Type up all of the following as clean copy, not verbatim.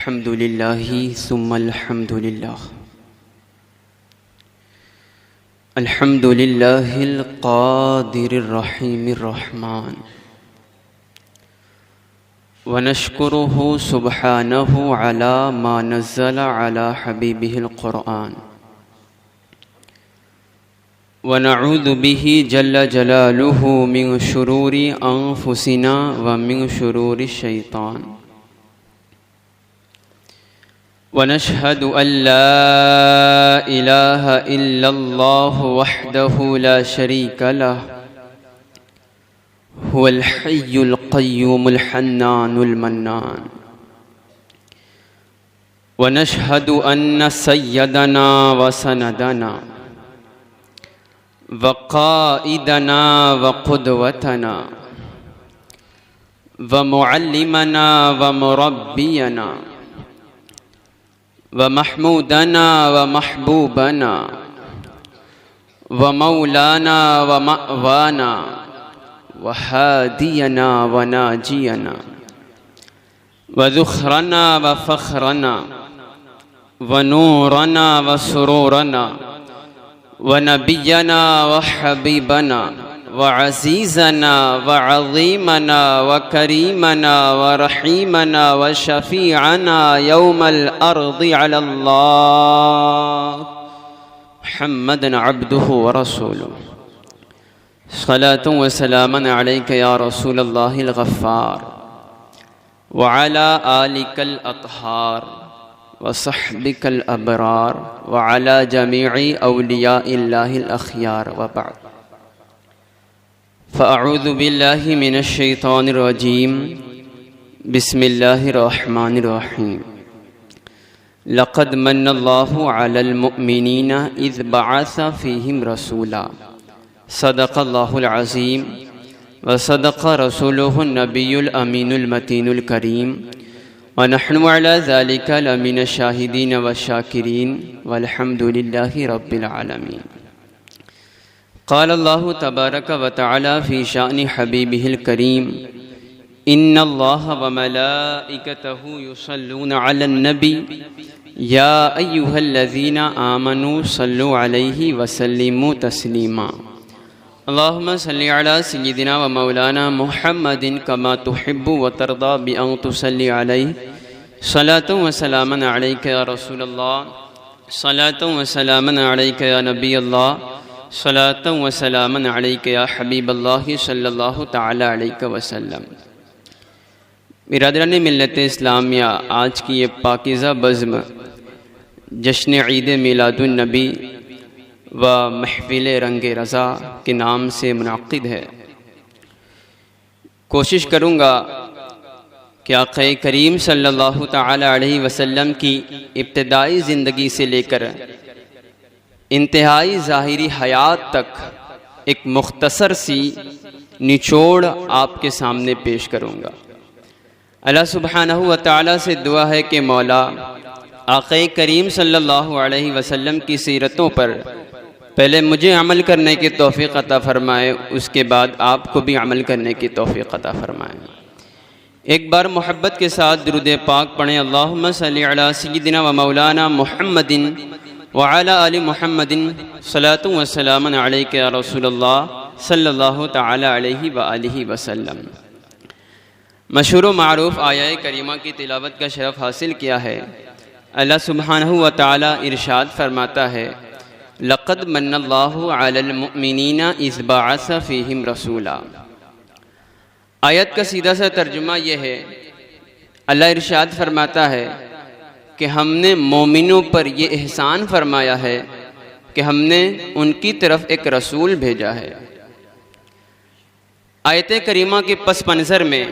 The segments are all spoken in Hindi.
अल्हम्दुलिल्लाहि सुम्मल हम्दुलिल्लाह। अल्हम्दुलिल्लाहिल क़ादिरिर रहीमिर रहमान व नश्कुरुहु सुब्हानहु अला मा नज़्ज़ला अला हबीबिहिल क़ुरआन व नऊज़ु बिही जल्ल जलालुहु मिन शुरूरि अंफुसिना व मिन शुरूरि शैतान व नशहदु अल्ला इलाहा इल्लल्लाह वहदहु ला शरीका लह हुवल हय्युल क़य्यूमुल हन्नानुल मन्नान व नशहदु अन्न सय्यदना व सनदना व क़ाइदना व क़ुदवतना व मुअल्लिमना व मुरब्बियना व महमूदना व महबूबना व मौलाना व मअवाना व हादियना व नाजियना व ज़ुख़रना व फ़ख़रना व नूरना व सुरूरना व नबियना व हबीबना व अज़ीज़ना व अज़ीमना व करीमना व रहीमना व शफ़ीअना यौमल अर्ज़ि अलल्लाह मुहम्मदन अब्दुहु व रसूलुहु सलातुन व सलामन अलैका या रसूलल्लाहिल गफ़्फ़ार व अला आलिकल अत्हार व सहबिकल अबरार व अला जमीइ औलियाइल्लाहिल अख़यार व बअद फ़अऊज़ु बिल्लाहि मिनश शैतानिर रजीम बिस्मिल्लाहिर रहमानिर रहीम लक़द मन्नल्लाहु अलल मुअमिनीना इज़ बअस फ़ीहिम रसूला सदक़ल्लाहुल अज़ीम व सदक़ रसूलुहुन नबियुल अमीनुल मतीनुल करीम व नहनु अला ज़ालिका लमिनश शाहिदीन व शाकिरीन वल्हम्दुलिल्लाहि रब्बिल आलमीन। क़ाल अल्लाहु तबारक व तआला फ़ी शाअनि हबीबिहिल करीम इन्नल्लाह व मलाइकतहु युसल्लूना अलन नबी या अय्युहल्लज़ीना आमनू सल्लु अलैहि व सल्लिमू तस्लीमा। अल्लाहुम्मा सल्लि अला सय्यिदिना व मौलाना मुहम्मदिन कमा तुहिब्बु व तर्दा बि अन तुसल्लि अलैहि सलातुन व सलामन अलैका या रसूलल्लाह सलातुन व सलामन अलैका या नबीअल्लाह सलातुन व सलामन अलैका या हबीबल्लाह सल्लल्लाहु तआला अलैहि वसल्लम। बिरादरान मिल्लत इस्लामिया, आज की ये पाकीज़ा बज़्म जश्न ईद मिलादुन नबी व महफिल रंग रज़ा के नाम से मुनक़्क़िद है। कोशिश करूँगा कि आक़ा करीम सल्लल्लाहु तआला अलैहि वसल्लम की इब्तिदाई ज़िंदगी से लेकर इंतहाई ज़ाहिरी हयात तक एक मुख्तसर सी निचोड़ आपके सामने पेश करूँगा। अल्लाह सुब्हानहु व तआला से दुआ है कि मौला आक़ा करीम सल्लल्लाहु अलैहि वसल्लम की सीरतों पर पहले मुझे अमल करने की तौफ़ीक़ अता फ़रमाए, उसके बाद आपको भी अमल करने की तौफ़ीक़ अता फ़रमाए। एक बार मोहब्बत के साथ दुरूद पाक पढ़ें। अल्लाहुम्मा सल्लि अला सय्यिदिना व मौलाना मुहम्मदिन व अला आलि मुहम्मदिन सलातुन व सलामन अलैका या रसूलल्लाह सल्लल्लाहु तआला अलैहि व आलिहि वसल्लम। मशहूर व मारूफ़ आया करीमा की तिलावत का शरफ़ हासिल किया है। अल्लाह सुब्हानहु व तआला इरशाद फरमाता है लक़द मन्नल्लाहु अलल मुअमिनीना इज़ बअस फ़ीहिम रसूला। आयत का सीधा सा तर्जुमा यह है, अल्लाह इरशाद फरमाता है कि हमने मोमिनों पर यह एहसान फरमाया है कि हमने उनकी तरफ एक रसूल भेजा है। आयत करीमा के पस मंज़र में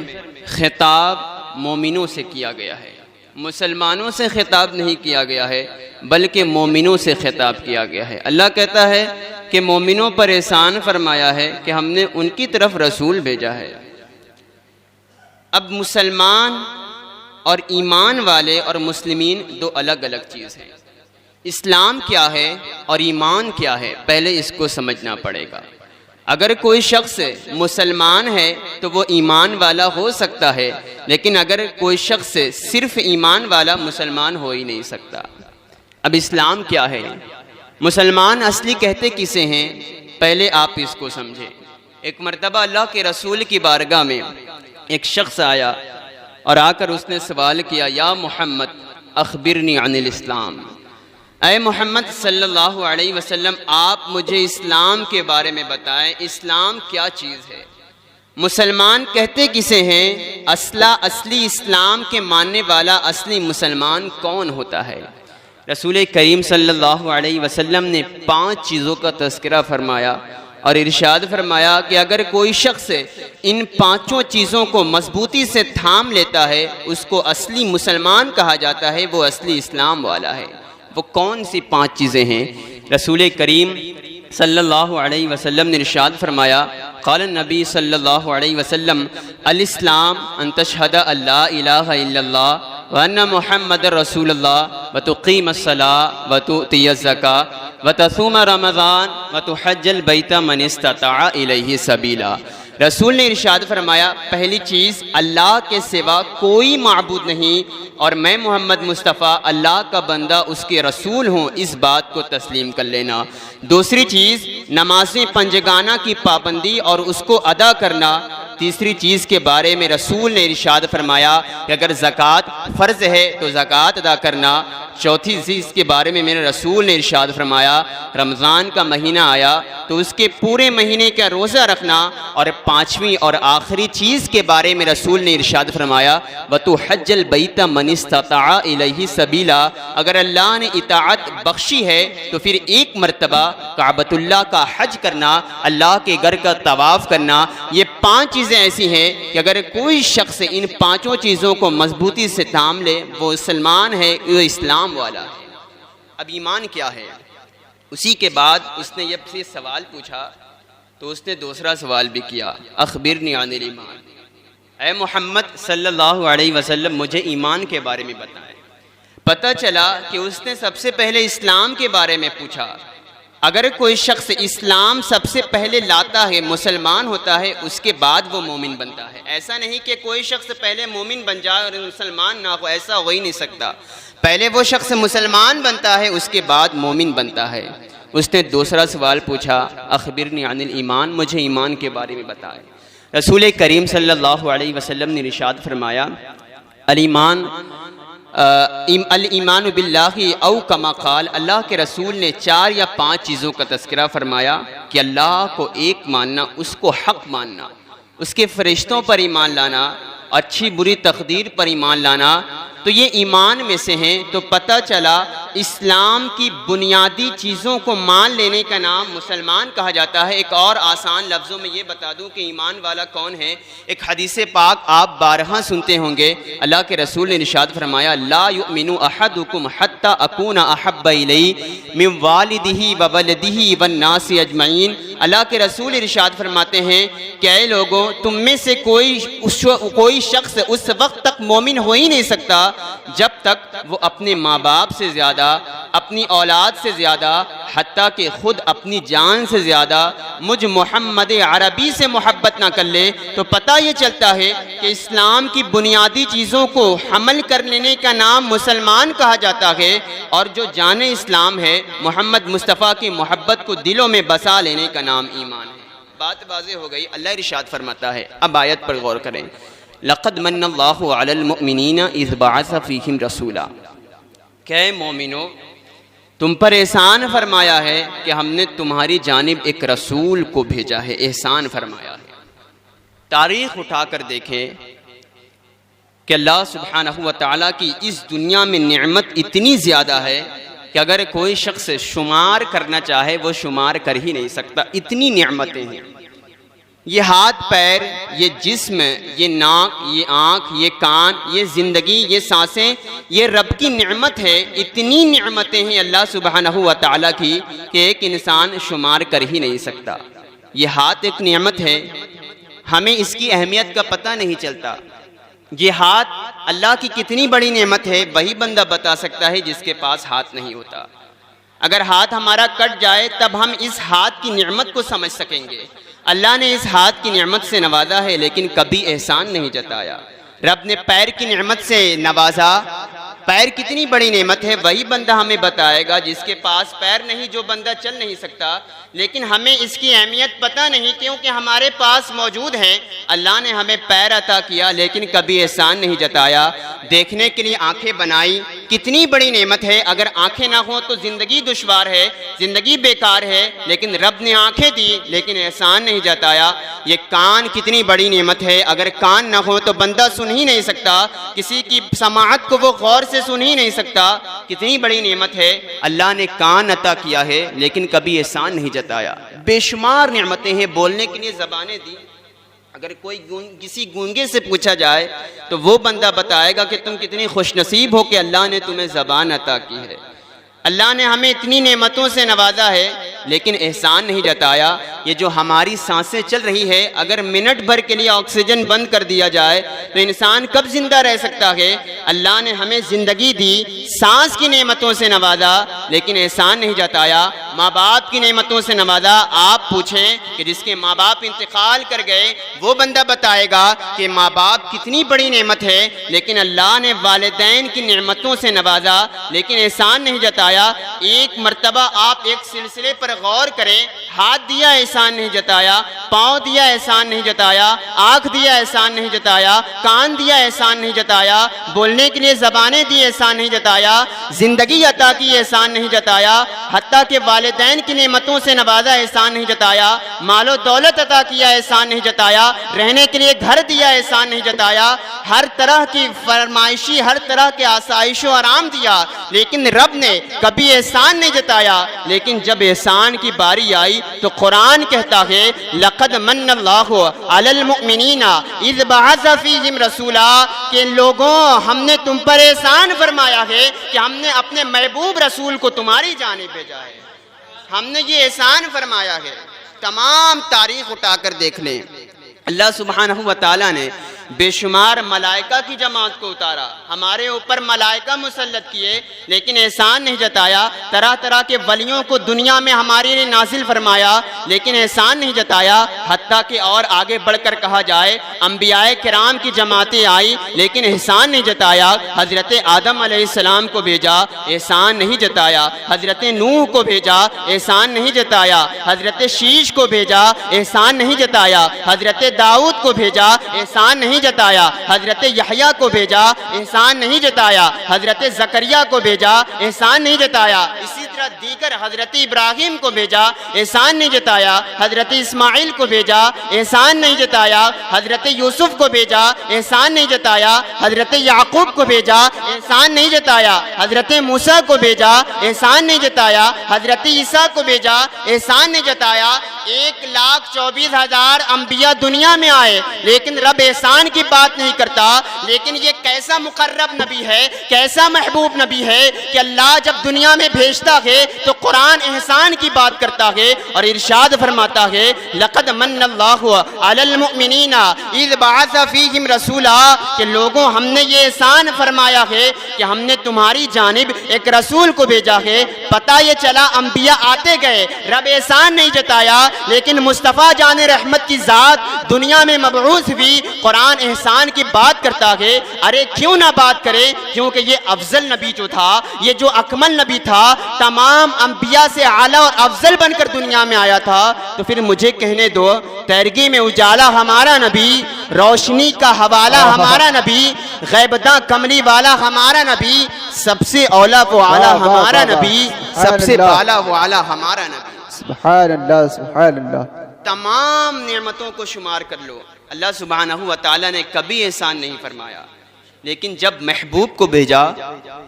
खिताब मोमिनों से किया गया है, मुसलमानों से खिताब नहीं किया गया है बल्कि मोमिनों से खिताब किया गया है। अल्लाह कहता है कि मोमिनों पर एहसान फरमाया है कि हमने उनकी तरफ रसूल भेजा है। अब मुसलमान और ईमान वाले और मुस्लिमीन दो अलग अलग चीज़ हैं। इस्लाम क्या है और ईमान क्या है, पहले इसको समझना पड़ेगा। अगर कोई शख्स मुसलमान है तो वो ईमान वाला हो सकता है, लेकिन अगर कोई शख्स सिर्फ ईमान वाला मुसलमान हो ही नहीं सकता। अब इस्लाम क्या है, मुसलमान असली कहते किसे हैं, पहले आप इसको समझें। एक मर्तबा अल्लाह के रसूल की बारगाह में एक शख्स आया और आकर उसने सवाल किया, या मोहम्मद अखबिरनी अनिल इस्लाम, ऐ मोहम्मद सल्लल्लाहु अलैहि वसल्लम आप मुझे इस्लाम के बारे में बताएं, इस्लाम क्या चीज़ है। मुसलमान कहते किसे हैं, असली इस्लाम के मानने वाला असली मुसलमान कौन होता है। रसूल करीम सल्लल्लाहु अलैहि वसल्लम ने 5 चीज़ों का तज़किरा फरमाया और इरशाद फरमाया कि अगर कोई शख्स इन 5 चीज़ों को मजबूती से थाम लेता है उसको असली मुसलमान कहा जाता है, वो असली इस्लाम वाला है। वो कौन सी 5 चीज़ें हैं। रसूल करीम सल्लल्लाहु अलैहि वसल्लम ने इरशाद फरमाया, क़ाल नबी सल्लल्लाहु अलैहि वसल्लम अल इस्लाम अन तशहद अल्ला इलाहा इल्लल्लाह व अन्ना मुहम्मदर रसूलुल्लाह व तुक़ीमस सलाह व तुअतियज़ ज़कात व तसूम रमज़ान व तुहज्जल बैत मन इस्तताअ इलैहि सबीला। रसूल ने इरशाद फरमाया, पहली चीज़ अल्लाह के सिवा कोई माबूद नहीं और मैं मोहम्मद मुस्तफ़ा अल्लाह का बंदा उसके रसूल हूँ, इस बात को तस्लीम कर लेना। दूसरी चीज़ नमाज़ें पंजगाना की पाबंदी और उसको अदा करना। तीसरी चीज़ के बारे में रसूल ने इरशाद फरमाया कि अगर ज़कात फ़र्ज़ है तो ज़कात अदा करना। चौथी चीज़ के बारे में मेरे रसूल ने इरशाद फरमाया, रमज़ान का महीना आया तो उसके पूरे महीने का रोज़ा रखना। और 5वीं और आखिरी चीज़ के बारे में रसूल ने इरशाद फरमाया, वतुहज्जल बैत मन इस्तताअ इलैहि सबीला, अगर अल्लाह ने इताअत बख्शी है तो फिर एक मरतबा काबतुल्लाह का हज करना, अल्लाह के घर का तवाफ़ करना। ये 5 चीज़ें ऐसी हैं कि अगर कोई शख्स इन 5 चीज़ों को मजबूती से थाम ले वो मुसलमान है, वो इस्लाम वाला है। अब ईमान क्या है, उसी के बाद उसने जब से सवाल पूछा तो उसने दूसरा सवाल भी किया, अखबिरनी अनिल ईमान, ऐ मोहम्मद सल्लल्लाहु अलैहि वसल्लम मुझे ईमान के बारे में बताएं। पता चला कि उसने सबसे पहले इस्लाम के बारे में पूछा। अगर कोई शख्स इस्लाम सबसे पहले लाता है, मुसलमान होता है, उसके बाद वो मोमिन बनता है। ऐसा नहीं कि कोई शख्स पहले मोमिन बन जाए और मुसलमान ना हो, ऐसा हो ही नहीं सकता। पहले वो शख्स मुसलमान बनता है, उसके बाद मोमिन बनता है। उसने दूसरा सवाल पूछा, अखबिरनी अनिल ईमान, मुझे ईमान के बारे में बताए। रसूल करीम सल्लल्लाहु अलैहि वसल्लम ने इरशाद फरमाया, अल ईमान बिल्लाहि औ कमा क़ाल, अल्लाह के रसूल ने 4 या 5 चीज़ों का तज़किरा फरमाया कि अल्लाह को एक मानना, उसको हक़ मानना, उसके फ़रिश्तों पर ईमान लाना, अच्छी बुरी तकदीर पर ईमान लाना, तो ये ईमान में से हैं। तो पता चला इस्लाम की बुनियादी चीज़ों को मान लेने का नाम मुसलमान कहा जाता है। एक और आसान लफ्ज़ों में ये बता दूं कि ईमान वाला कौन है। एक हदीस पाक आप 12 सुनते होंगे, अल्लाह के रसूल ने इरशाद फरमाया, ला युमिनु अहदुकुम हत्ता अकूना अहब्बा इलैहि मिन वालिदिही व वलदिही वन नासी अजमईन। अल्लाह के रसूल इरशाद फरमाते हैं कि ऐ लोगों, तुम में से कोई शख्स उस वक्त तक मोमिन हो ही नहीं सकता जब तक वो अपने माँ बाप से ज़्यादा, अपनी औलाद से ज़्यादा, हत्ता कि खुद अपनी जान से ज़्यादा मुझ मोहम्मद अरबी से मोहब्बत ना कर ले। तो पता ये चलता है कि इस्लाम की बुनियादी चीज़ों को हमल कर लेने का नाम मुसलमान कहा जाता है। और जो जाने इस्लाम है, मोहम्मद मुस्तफ़ा की मोहब्बत को दिलों में बसा लेने का नाम ईमान है। बात वाज़ेह हो गई। अल्लाह इरशाद फरमाता है, अब आयत पर गौर करें, लक़द मन्नल्लाहु अलल मुअमिनीना इज़ बअस फ़ीहिम रसूला, क्या मोमिनो तुम पर एहसान फरमाया है कि हमने तुम्हारी जानिब एक रसूल को भेजा है। एहसान फरमाया है। तारीख़ उठाकर देखें कि अल्लाह सुब्हानहू व तआला की इस दुनिया में नेमत इतनी ज़्यादा है कि अगर कोई शख्स शुमार करना चाहे वो शुमार कर ही नहीं सकता, इतनी नेमतें हैं। ये हाथ पैर, ये जिस्म, ये नाक, ये आँख, ये कान, ये ज़िंदगी, ये सांसें, ये रब की नेमत है। इतनी नेमतें हैं अल्लाह सुब्हानहू व तआला की कि एक इंसान शुमार कर ही नहीं सकता। ये हाथ एक नेमत है, हमें इसकी अहमियत का पता नहीं चलता। ये हाथ अल्लाह की कितनी बड़ी नेमत है वही बंदा बता सकता है जिसके पास हाथ नहीं होता। अगर हाथ हमारा कट जाए तब हम इस हाथ की नेमत को समझ सकेंगे। अल्लाह ने इस हाथ की नेमत से नवाजा है लेकिन कभी एहसान नहीं जताया। रब ने पैर की नेमत से नवाजा। पैर कितनी बड़ी नेमत है वही बंदा हमें बताएगा जिसके पास पैर नहीं, जो बंदा चल नहीं सकता। लेकिन हमें इसकी अहमियत पता नहीं क्योंकि हमारे पास मौजूद है। अल्लाह ने हमें पैर अता किया लेकिन कभी एहसान नहीं जताया। देखने के लिए आंखें बनाई, कितनी बड़ी नेमत है। अगर आंखें ना हो तो ज़िंदगी दुश्वार है, ज़िंदगी बेकार है। लेकिन रब ने आंखें दी लेकिन एहसान नहीं जताया। ये कान कितनी बड़ी नेमत है। अगर कान ना हो तो बंदा सुन ही नहीं सकता, किसी की समाअत को वो गौर से सुन ही नहीं सकता। कितनी बड़ी नेमत है। अल्लाह ने कान अता किया है लेकिन कभी एहसान नहीं जताया। बेशुमार नेमतें हैं, बोलने के लिए ज़बानें दी। अगर कोई किसी गूंगे से पूछा जाए तो वो बंदा बताएगा कि तुम कितनी खुशनसीब हो कि अल्लाह ने तुम्हें ज़बान अता की है। अल्लाह ने हमें इतनी नेमतों से नवाजा है लेकिन एहसान नहीं जताया। ये जो हमारी सांसें चल रही है, अगर मिनट भर के लिए ऑक्सीजन बंद कर दिया जाए तो इंसान कब जिंदा रह सकता है। अल्लाह ने हमें ज़िंदगी दी, सांस की नेमतों से नवाजा लेकिन एहसान नहीं जताया। माँ बाप की नेमतों से नवाजा। आप पूछें कि जिसके माँ बाप इंतकाल कर गए वो बंदा बताएगा कि माँ बाप कितनी बड़ी नेमत है। लेकिन अल्लाह ने वालिदैन की नेमतों से नवाजा लेकिन एहसान नहीं जताया। एक मर्तबा आप एक सिलसिले पर गौर करें, हाथ दिया एहसान नहीं जताया, पाँव दिया एहसान नहीं जताया, आँख दिया एहसान नहीं जताया, कान दिया एहसान नहीं जताया, बोलने के लिए ज़बानें दी एहसान नहीं जताया, ज़िंदगी अता की एहसान नहीं जताया, हत्ता के वालिदैन की नेमतों से नवाजा एहसान नहीं जताया, मालो दौलत अता किया एहसान नहीं जताया, रहने के लिए घर दिया एहसान नहीं जताया, हर तरह की फरमाइशी, हर तरह के आसाइश और आराम दिया लेकिन रब ने कभी एहसान नहीं जताया। लेकिन जब एहसान की बारी आई तो कुरान कहता है लक़द मन्नल्लाहु अलल मुमिनीना इज़ बअसा फ़ीहिम रसूला, के लोगों हमने तुम पर एहसान फरमाया है कि हमने अपने महबूब रसूल को तुम्हारी जानिब भेजा है। हमने ये एहसान फरमाया है। तमाम तारीख उठाकर देख लें, अल्लाह सुब्हानहू व तआला ने बेशुमार मलाइका की जमात को उतारा, हमारे ऊपर मलाइका मुसल्लत किए लेकिन एहसान नहीं जताया। तरह तरह के वलियों को दुनिया में हमारे लिए नाजिल फरमाया लेकिन एहसान नहीं जताया। हत्ता कि और आगे बढ़कर कहा जाए अंबियाए किराम की जमातें आई लेकिन एहसान नहीं जताया। हज़रत आदम अलैहिस्सलाम को भेजा, एहसान नहीं जताया। हज़रत नूह को भेजा, एहसान नहीं जताया। हज़रत शीश को भेजा, एहसान नहीं जताया। हज़रत दाऊद को भेजा, एहसान नहीं जताया। हजरत यहया को भेजा, एहसान नहीं जताया। हजरत जकरिया को भेजा, एहसान नहीं जताया। इसी तरह दीगर हजरत इब्राहिम को भेजा, एहसान नहीं जताया। हजरत इस्माइल को भेजा, एहसान नहीं जताया। हजरत यूसुफ को भेजा, एहसान नहीं जताया। हजरत याकूब को भेजा, एहसान नहीं जताया। हजरत मूसा को भेजा, एहसान नहीं जताया। हजरत ईसा को भेजा, एहसान नहीं जताया। 1,24,000 अंबिया दुनिया में आए लेकिन रब एहसान की बात नहीं करता। लेकिन ये कैसा मुकर्रब नबी है, कैसा महबूब नबी है कि अल्लाह जब दुनिया में भेजता है तो कुरान एहसान की बात करता है और इरशाद फरमाता है लक़द मन्नल्लाहु अलल मुमिनीना इज़ बअसा फ़ीहिम रसूला, कि लोगों हमने ये एहसान फरमाया है कि हमने तुम्हारी जानिब एक रसूल को भेजा है। पता ये चला अंबिया आते गए, रब एहसान नहीं जताया। लेकिन मुस्तफ़ा जाने रहमत की ज़ात दुनिया में मबऊस हुई, कुरान एहसान की बात करता है। अरे क्यों ना बात करे, क्योंकि ये अफजल नबी जो था, ये जो अकमल नबी था, तमाम अंबिया से आला और अफजल बनकर दुनिया में आया था। तो फिर मुझे कहने दो, तैरगी में उजाला हमारा नबी, रोशनी का हवाला हमारा नबी, गैबदा कमली वाला हमारा नबी, सबसे औला वो आला हमारा नबी, सबसे बाला वो आला हमारा नबी। सुभान अल्लाह, सुभान अल्लाह। तमाम नेमतों को शुमार कर लो, अल्लाह सुब्हानहू व तआला ने कभी एहसान नहीं फरमाया। लेकिन जब महबूब को भेजा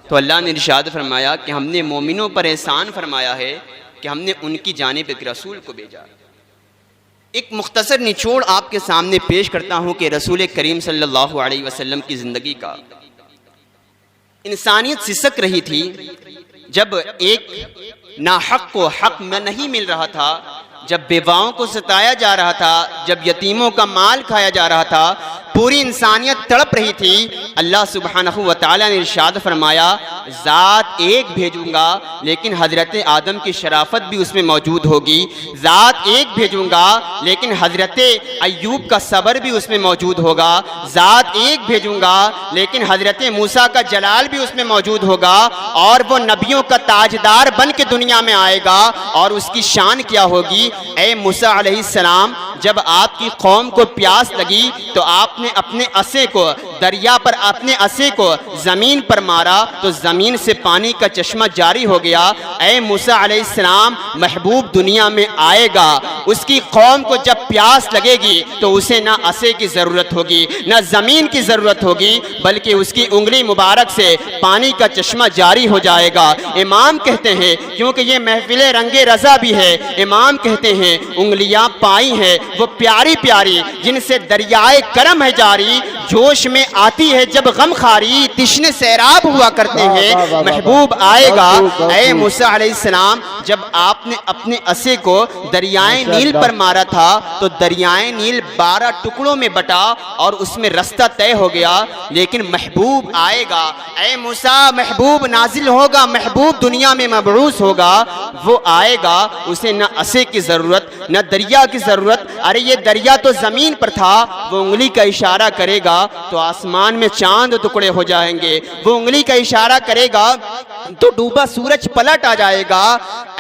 तो अल्लाह ने इरशाद फरमाया कि हमने मोमिनों पर एहसान फरमाया है कि हमने उनकी जानिब एक रसूल को भेजा। एक मुख्तसर निचोड़ आपके सामने पेश करता हूँ कि रसूल करीम सल्लल्लाहु अलैहि वसल्लम की ज़िंदगी का। इंसानियत सिसक रही थी जब एक नाहक को हक में नहीं मिल रहा था, जब बेवाओं को सताया जा रहा था, जब यतीमों का माल खाया जा रहा था, पूरी इंसानियत तड़प रही थी, अल्लाह सुब्हानहू व तआला ने इरशाद फरमाया ज़ात एक भेजूंगा लेकिन हज़रत आदम की शराफत भी उसमें मौजूद होगी, ज़ात एक भेजूंगा लेकिन हज़रत अय्यूब का सब्र भी उसमें मौजूद होगा, ज़ात एक भेजूंगा लेकिन हज़रत मूसा का जलाल भी उसमें मौजूद होगा, और वो नबियों का ताजदार बन के दुनिया में आएगा। और उसकी शान क्या होगी? ए मूसा अलैहिस्सलाम, जब आपकी कौम को प्यास लगी तो आपने अपने असे को दरिया पर, अपने असे को ज़मीन पर मारा तो ज़मीन से पानी का चश्मा जारी हो गया। ए मूसा अलैहिस्सलाम, महबूब दुनिया में आएगा, उसकी कौम को जब प्यास लगेगी तो उसे ना असे की ज़रूरत होगी ना ज़मीन की ज़रूरत होगी, बल्कि उसकी उंगली मुबारक से पानी का चश्मा जारी हो जाएगा। इमाम कहते हैं, क्योंकि ये महफिल रंगे रज़ा भी है, इमाम कहते हैं उंगलियां पाई हैं वो प्यारी प्यारी जिनसे दरियाए करम है जारी, जोश में आती है जब गम खारी, तिश्ने सैराब हुआ करते हैं, महबूब आएगा। ए मूसा अलैहिस्सलाम, जब आपने अपने असे को दरियाए नील पर मारा था तो दरियाए नील 12 टुकड़ों में बटा और उसमें रास्ता तय हो गया, लेकिन महबूब आएगा। ए मूसा, महबूब नाजिल होगा, महबूब दुनिया में मबरूस होगा, वो आएगा, उसे न असे की ज़रूरत न दरिया की ज़रूरत। अरे ये दरिया तो ज़मीन पर था, वो उंगली का इशारा करेगा तो आसमान में चांद टुकड़े हो जाएंगे, वो उंगली का इशारा करेगा तो डूबा सूरज पलट आ जाएगा।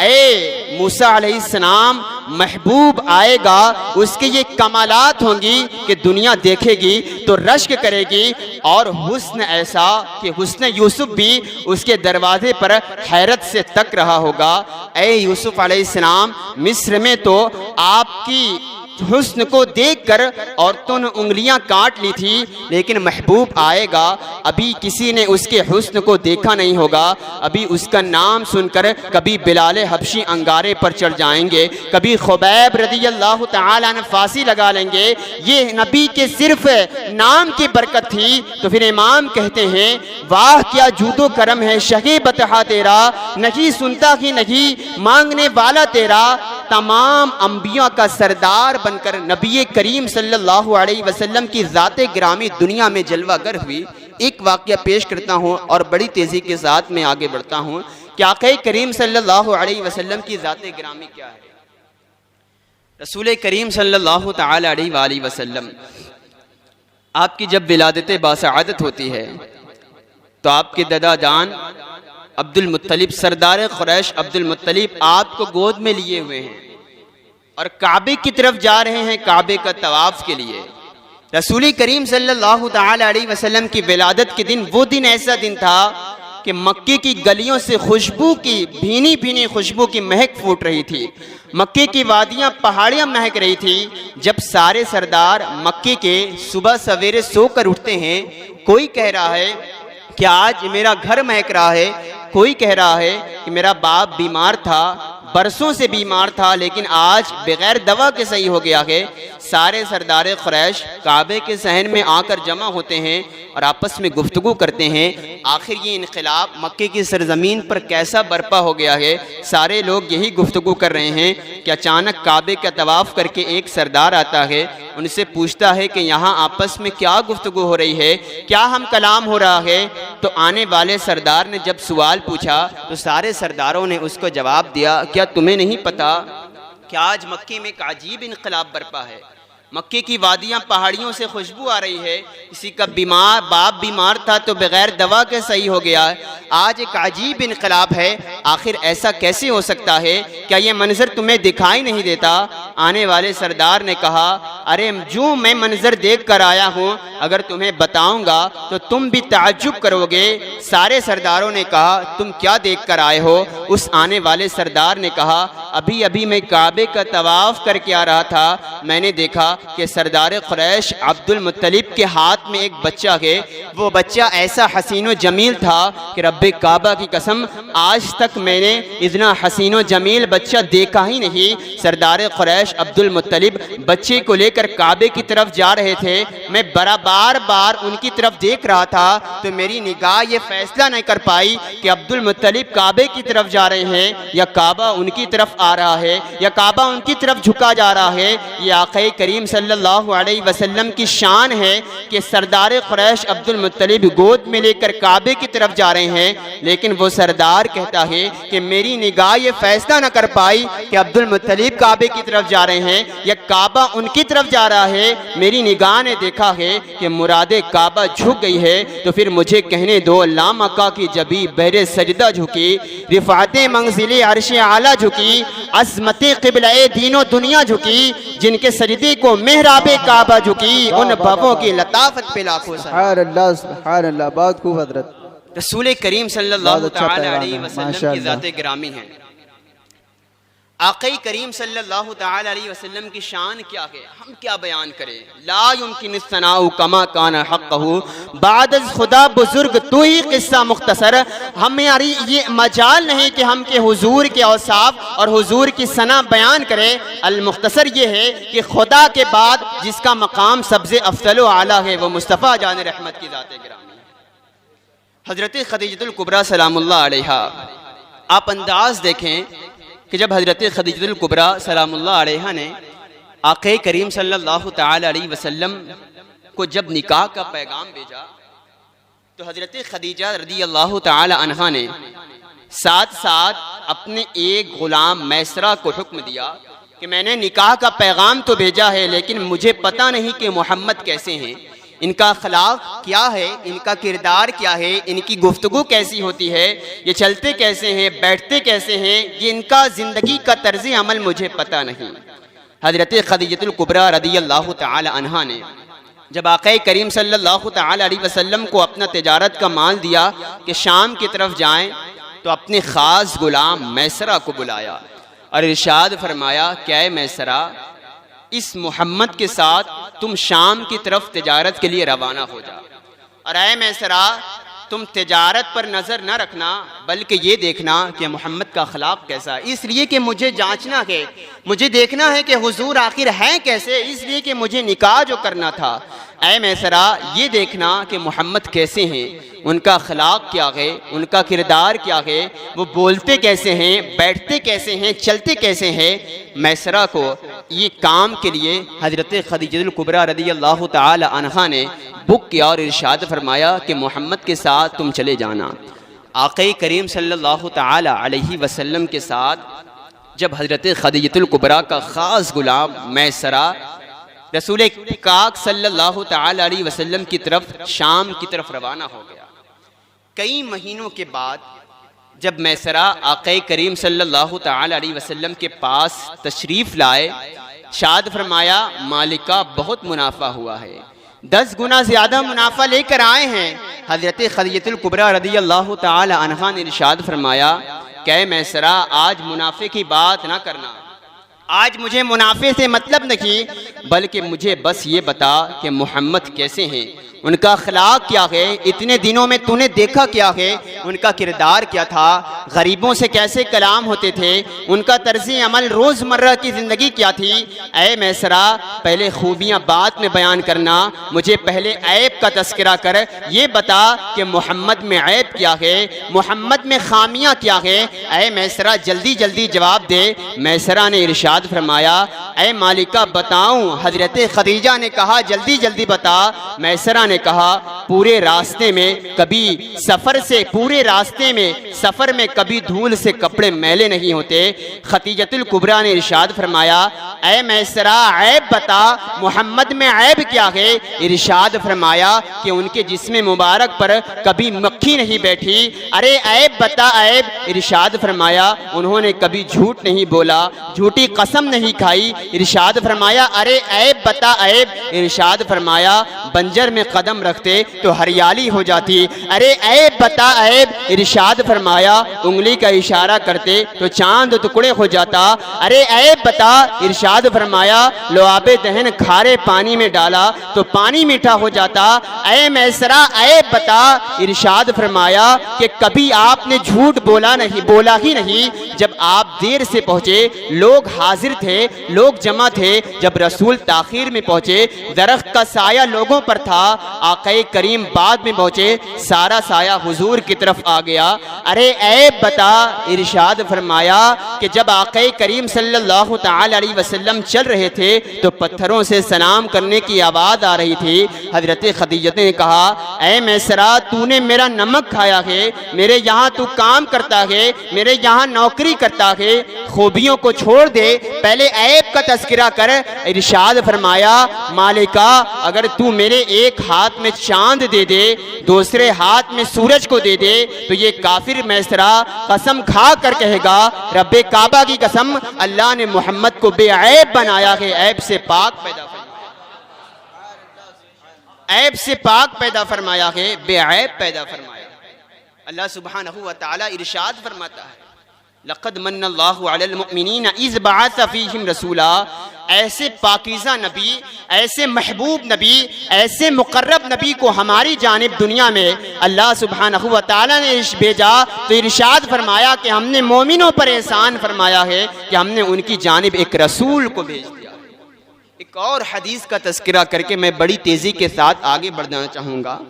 ए मूसा अलैहिस्सलाम, महबूब आएगा, उसके ये कमालात होंगी कि दुनिया देखेगी तो रश्क करेगी, और हुस्न ऐसा कि हुस्न यूसुफ भी उसके दरवाजे पर हैरत से तक रहा होगा। ए यूसुफ अलैहिस्सलाम, मिस्र में तो आपकी हुस्न को देखकर औरतों ने उंगलियां काट ली थी, लेकिन महबूब आएगा, अभी किसी ने उसके हुस्न को देखा नहीं होगा, अभी उसका नाम सुनकर कभी बिलाल हबशी अंगारे पर चढ़ जाएंगे, कभी खुबैब रज़ियल्लाहु तआला अन्हु फांसी लगा लेंगे। ये नबी के सिर्फ नाम की बरकत थी। तो फिर इमाम कहते हैं, वाह क्या जूदो करम है शहे बतहा तेरा, नहीं सुनता कि नहीं मांगने वाला तेरा, तमाम अंबिया का सरदार बनकर नबी करीम सल्लल्लाहु अलैहि वसल्लम की ज़ाते गिरामी दुनिया में जलवागर हुई। एक वाक़या पेश करता हूँ और बड़ी तेज़ी के साथ मैं आगे बढ़ता हूँ कि आक़ा करीम सल्लल्लाहु अलैहि वसल्लम की ज़ाते गिरामी क्या है। रसूल करीम सल्लल्लाहु तआला अलैहि वसल्लम, आपकी जब विलादत बासआदत होती है तो आपके दादा जान अब्दुल मुत्तलिब, सरदार क़ुरैश अब्दुल मुत्तलिब आपको गोद में लिए हुए हैं और काबे की तरफ जा रहे हैं, काबे का तवाफ के लिए। रसूल करीम सल्लल्लाहु तआला अलैहि वसल्लम की विलादत के दिन, वो दिन ऐसा दिन था कि मक्के की गलियों से खुशबू की, भीनी भीनी खुशबू की महक फूट रही थी, मक्के की वादियाँ पहाड़ियाँ महक रही थी। जब सारे सरदार मक्के के सुबह सवेरे सोकर उठते हैं, कोई कह रहा है कि आज मेरा घर महक रहा है, कोई कह रहा है कि मेरा बाप बीमार था, बरसों से बीमार था, लेकिन आज बगैर दवा के सही हो गया है। सारे सरदार क़ुरैश काबे के सहन में आकर जमा होते हैं और आपस में गुफ्तगू करते हैं, आखिर ये इनक़िलाब मक्के की सरज़मीन पर कैसा बर्पा हो गया है। सारे लोग यही गुफ्तगू कर रहे हैं कि अचानक काबे का तवाफ़ करके एक सरदार आता है, उनसे पूछता है कि यहाँ आपस में क्या गुफ्तगू हो रही है, क्या हम कलाम हो रहा है। तो आने वाले सरदार ने जब सवाल पूछा तो सारे सरदारों ने उसको जवाब दिया, क्या तुम्हें नहीं पता कि आज मक्के में एक अजीब इनक़िलाब बर्पा है, मक्के की वादियाँ पहाड़ियों से खुशबू आ रही है, किसी का बाप बीमार था तो बगैर दवा के सही हो गया, आज एक अजीब इनक़िलाब है, आखिर ऐसा कैसे हो सकता है, क्या ये मंजर तुम्हें दिखाई नहीं देता। आने वाले सरदार ने कहा, अरे जो मैं मंजर देख कर आया हूँ अगर तुम्हें बताऊंगा तो तुम भी ताज्जुब करोगे। सारे सरदारों ने कहा, तुम क्या देख कर आए हो। उस आने वाले सरदार ने कहा, अभी अभी मैं काबे का तवाफ़ करके आ रहा था, मैंने देखा कि सरदार क़ुरैश अब्दुल मुत्तलिब के हाथ में एक बच्चा है, वो बच्चा ऐसा हसीन व जमील था कि रब्बे काबा की कसम आज तक मैंने इतना हसीन व जमील बच्चा देखा ही नहीं। सरदार क़ुरैश कुरैश अब्दुल मुत्तलिब बच्चे को लेकर काबे की तरफ जा रहे थे, मैं बार बार उनकी तरफ देख रहा था, तो मेरी निगाह ये फैसला नहीं कर पाई कि अब्दुल मुत्तलिब काबे की तरफ जा रहे हैं या काबा उनकी तरफ आ रहा है या काबा उनकी तरफ झुका जा रहा है। ये आक़ा करीम सल्लल्लाहु अलैहि वसल्लम की शान है कि सरदार कुरैश अब्दुल मुत्तलिब गोद में लेकर काबे की तरफ जा रहे हैं, लेकिन वो सरदार कहता है कि मेरी निगाह ये फैसला न कर पाई कि अब्दुल मुत्तलिब काबे की तरफ जा रहे हैं या काबा उनकी तरफ जा रहा है। मेरी निगाह ने देखा है कि मुरादे काबा झुक गई है, तो फिर मुझे कहने दो लामका की जबी बहरे सजदा झुकी, रिफाते मंजिले अर्शे आला झुकी, अज़मते क़िबले दीनो दुनिया झुकी, जिनके सजदे को मेहराबे काबा झुकी, उन भवों की लताफत पे लाखों सुभान अल्लाह, बहुत खूब हजरत। रसूल करीम सल्लल्लाहु तआला अलैहि वसल्लम की ज़ात गिरामी है। आक़ा करीम सल्लल्लाहु तआला अलैहि वसल्लम की शान क्या है, हम क्या बयान करें। ला युमकिन सनाउ कमा कान हक़्क़हु, बाद खुदा बुजुर्ग तू ही किस्सा मुख्तसर। हमारी ये मजाल नहीं कि हम के हुजूर के औसाफ और हुजूर की सना बयान करें। अल मुख्तसर ये है कि खुदा के बाद जिसका मकाम सबसे अफजल व आला है वो मुस्तफ़ा जान रहमत की ज़ात गिरामी हज़रत खदीजतुल कुबरा सलामुल्लाह अलैहा। आप अंदाज देखें कि जब हज़रत खदीजतुल कुबरा सलामुल्लाह अलैहा ने आक़ा करीम सल्लल्लाहु तआला अलैहि वसल्लम को जब निकाह का पैगाम भेजा, तो हज़रत खदीजा रज़ियल्लाहु तआला अन्हा ने साथ साथ अपने एक ग़ुलाम मैसरा को हुक्म दिया कि मैंने निकाह का पैगाम तो भेजा है, लेकिन मुझे पता नहीं कि मोहम्मद कैसे हैं, इनका अखलाक क्या है, इनका किरदार क्या है, इनकी गुफ्तगू कैसी होती है, ये चलते कैसे हैं, बैठते कैसे हैं, ये इनका ज़िंदगी का तर्ज़ अमल मुझे पता नहीं। हज़रत खदीजतुल कुबरा रज़ियल्लाहु तआला अन्हा ने जब आक़ा करीम सल्लल्लाहु तआला अलैहि वसल्लम को अपना तिजारत का माल दिया कि शाम की तरफ जाएं, तो अपने ख़ास ग़ुलाम मैसरा को बुलाया और इरशाद फरमाया, क्या है मैसरा, इस मोहम्मद के साथ तुम शाम की तरफ तिजारत के लिए रवाना हो जा, और ऐ मैसरा तुम तिजारत पर नज़र न रखना, बल्कि ये देखना कि मोहम्मद का अखलाक कैसा है, इसलिए कि मुझे जांचना है, मुझे देखना है कि हुजूर आखिर हैं कैसे, इसलिए कि मुझे निकाह जो करना था। ऐ मैसरा ये देखना कि मोहम्मद कैसे हैं, उनका अखलाक क्या है, उनका किरदार क्या है, वो बोलते कैसे हैं, बैठते कैसे हैं, चलते कैसे हैं। मैसरा को ये काम के लिए हज़रत खदीजतुल कुबरा रज़ियल्लाहु तआला अन्हा ने बुक किया और इरशाद फरमाया कि मोहम्मद के साथ तुम चले जाना। आक़ा करीम सल्लल्लाहु तआला अलैहि वसल्लम के साथ जब हज़रत खदीजतुल कुबरा का ख़ास ग़ुलाम मैसरा रसूल पाक सल्लल्लाहु तआला अलैहि वसल्लम की तरफ शाम की तरफ रवाना हो गया, कई महीनों के बाद जब मैसरा आक़ा करीम सल्लल्लाहु तआला अलैहि वसल्लम के पास तशरीफ़ लाए, शाद फरमाया, मालिका बहुत मुनाफा हुआ है, 10 गुना ज़्यादा मुनाफा लेकर आए हैं। हज़रत खदीजतुल कुबरा रज़ियल्लाहु तआला अन्हा ने इरशाद फरमाया, क्या मैसरा आज मुनाफे की बात ना करना, आज मुझे मुनाफे से मतलब नहीं, बल्कि मुझे बस ये बता कि मोहम्मद कैसे हैं, उनका अखलाक क्या है, इतने दिनों में तूने देखा क्या है, उनका किरदार क्या था, गरीबों से कैसे कलाम होते थे, उनका तर्ज़ अमल रोज़मर्रा की ज़िंदगी क्या थी। ऐ मैसरा पहले खूबियाँ बाद में बयान करना, मुझे पहले ऐब का तस्करा कर, ये बता कि मोहम्मद में ऐब क्या है, मोहम्मद में खामियाँ क्या है। ऐ मैसरा जल्दी जल्दी जवाब दे। मैसरा ने इरशाद फरमाया, ऐ मालिका बताऊँ। हज़रत खदीजा ने कहा जल्दी जल्दी बता। मैसरा ने कहा पूरे रास्ते में कभी सफर से पूरे रास्ते में सफर में कभी धूल से कपड़े मैले नहीं होते। खदीजतुल कुबरा ने इरशाद फरमाया, ऐ मैसरा ऐब बता, मोहम्मद में ऐब क्या है। इरशाद फरमाया कि उनके जिस्म मुबारक पर कभी मक्खी नहीं बैठी। अरे ऐब बता ऐब। इरशाद फरमाया उन्होंने कभी झूठ नहीं बोला, झूठी कसम नहीं खाई। इरशाद फरमाया अरे ऐब बता ऐब। इरशाद फरमाया बंजर में कदम रखते तो हरियाली हो जाती। अरे ऐब बता ऐब, इरशाद फरमाया उंगली का इशारा करते तो चांद टुकड़े हो जाता। अरे ऐब बता, इरशाद फरमाया लुआबे दहन खारे पानी में डाला तो पानी मीठा हो जाता। ऐ मैसरा ऐब बता, इरशाद फरमाया कि कभी आपने झूठ बोला ही नहीं। जब आप देर से पहुंचे, लोग हाजिर थे, लोग जमा थे, जब रसूल ताखीर में पहुंचे, दरख्त का साया लोगों पर था, आक़े करीम बाद में पहुंचे, सारा साया हुजूर की तरफ आ गया। अरे ऐब बता, इरशाद फरमाया कि जब आक़े करीम सल्लल्लाहु तआला अलैहि वसल्लम चल रहे थे तो पत्थरों से सलाम करने की आवाज़ आ रही थी। हजरत खदीजा ने कहा, ऐ मैसरा, तूने मेरा नमक खाया है, मेरे यहाँ तू काम करता है, मेरे यहाँ नौकरी करता है, खूबियों को छोड़ दे, पहले ऐब का तस्करा कर। इरशाद फरमाया, मालिका अगर तू मेरे एक हाथ में चांद दे दे, दूसरे हाथ में सूरज को दे दे, तो ये काफिर मैसरा कसम खा कर कहेगा, रब्बे काबा की कसम, अल्लाह ने मोहम्मद को बेऐब बनाया है, ऐब से पाक पैदा ऐब से पाक पैदा फरमाया है, बेऐब पैदा फरमाया। अल्लाह सुब्हानहू व तआला इरशाद फरमाता है, लक़द मन्नल्लाहु अलल मुमिनीन इज़ बअस फ़ीहिम रसूला। ऐसे पाकीज़ा नबी, ऐसे महबूब नबी, ऐसे मुक़र्रब नबी को हमारी जानिब दुनिया में अल्लाह सुब्हानहू व तआला ने भेजा तो इरशाद फरमाया कि हमने मोमिनों पर एहसान फरमाया है कि हमने उनकी जानिब एक रसूल को भेज दिया। एक और हदीस का तज़किरा करके मैं बड़ी तेज़ी के साथ आगे बढ़ना चाहूँगा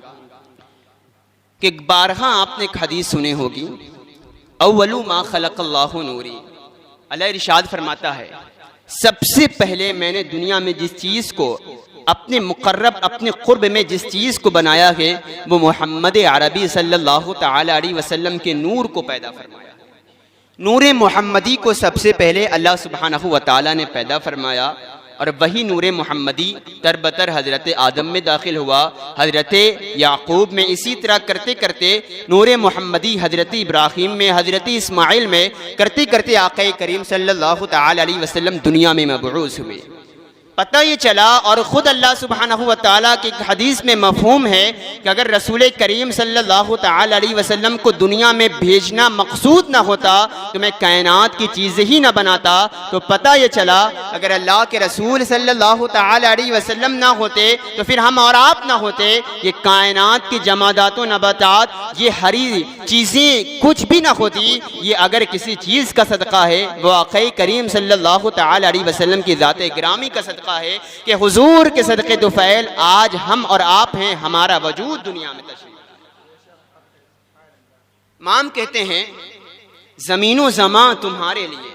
कि बारहा आपने एक हदीस सुनी होगी, अव्वलु मा खलक़ल्लाहु नूरी। अल्लाह इरशाद फरमाता है, सबसे पहले मैंने दुनिया में जिस चीज़ को अपने मुक़र्रब, अपने क़ुर्ब में जिस चीज़ को बनाया है वो मोहम्मद अरबी सल्लल्लाहु तआला अलैहि वसल्लम के नूर को पैदा फरमाया। नूर मोहम्मदी को सबसे पहले अल्लाह सुब्हानहू व तआला ने पैदा फरमाया और वही नूर मोहम्मदी तरबतर हज़रत आदम में दाखिल हुआ, हज़रत याक़ूब में, इसी तरह करते करते नूर मोहम्मदी हज़रत इब्राहीम में, हज़रत इस्माइल में, करते करते आक़ा करीम सल्लल्लाहु तआला अलैहि वसल्लम दुनिया में मबऊस हुए। पता ये चला और ख़ुद अल्लाह सुब्हानहू व तआला की हदीस में मफ़हूम है कि अगर रसूल करीम सल्लल्लाहु तआला अलैहि वसल्लम को दुनिया में भेजना मकसूद ना होता तो मैं कायनात की चीज़ें ही ना बनाता। तो पता ये चला अगर अल्लाह के रसूल सल्लल्लाहु तआला अलैहि वसल्लम ना होते तो फिर हम और आप ना होते। ये कायनात की जमादात व नबातात, ये हरी चीज़ें कुछ भी ना होती। ये अगर किसी चीज़ का सदका है वो आक़ा करीम सल्लल्लाहु तआला अलैहि वसल्लम की ज़ात गिरामी का सदका है कि हुजूर के सदक़े दुफ़ैल आज हम और आप हैं, हमारा वजूद दुनिया में तशरीफ़। इमाम कहते हैं, ज़मीनो ज़मां तुम्हारे लिए,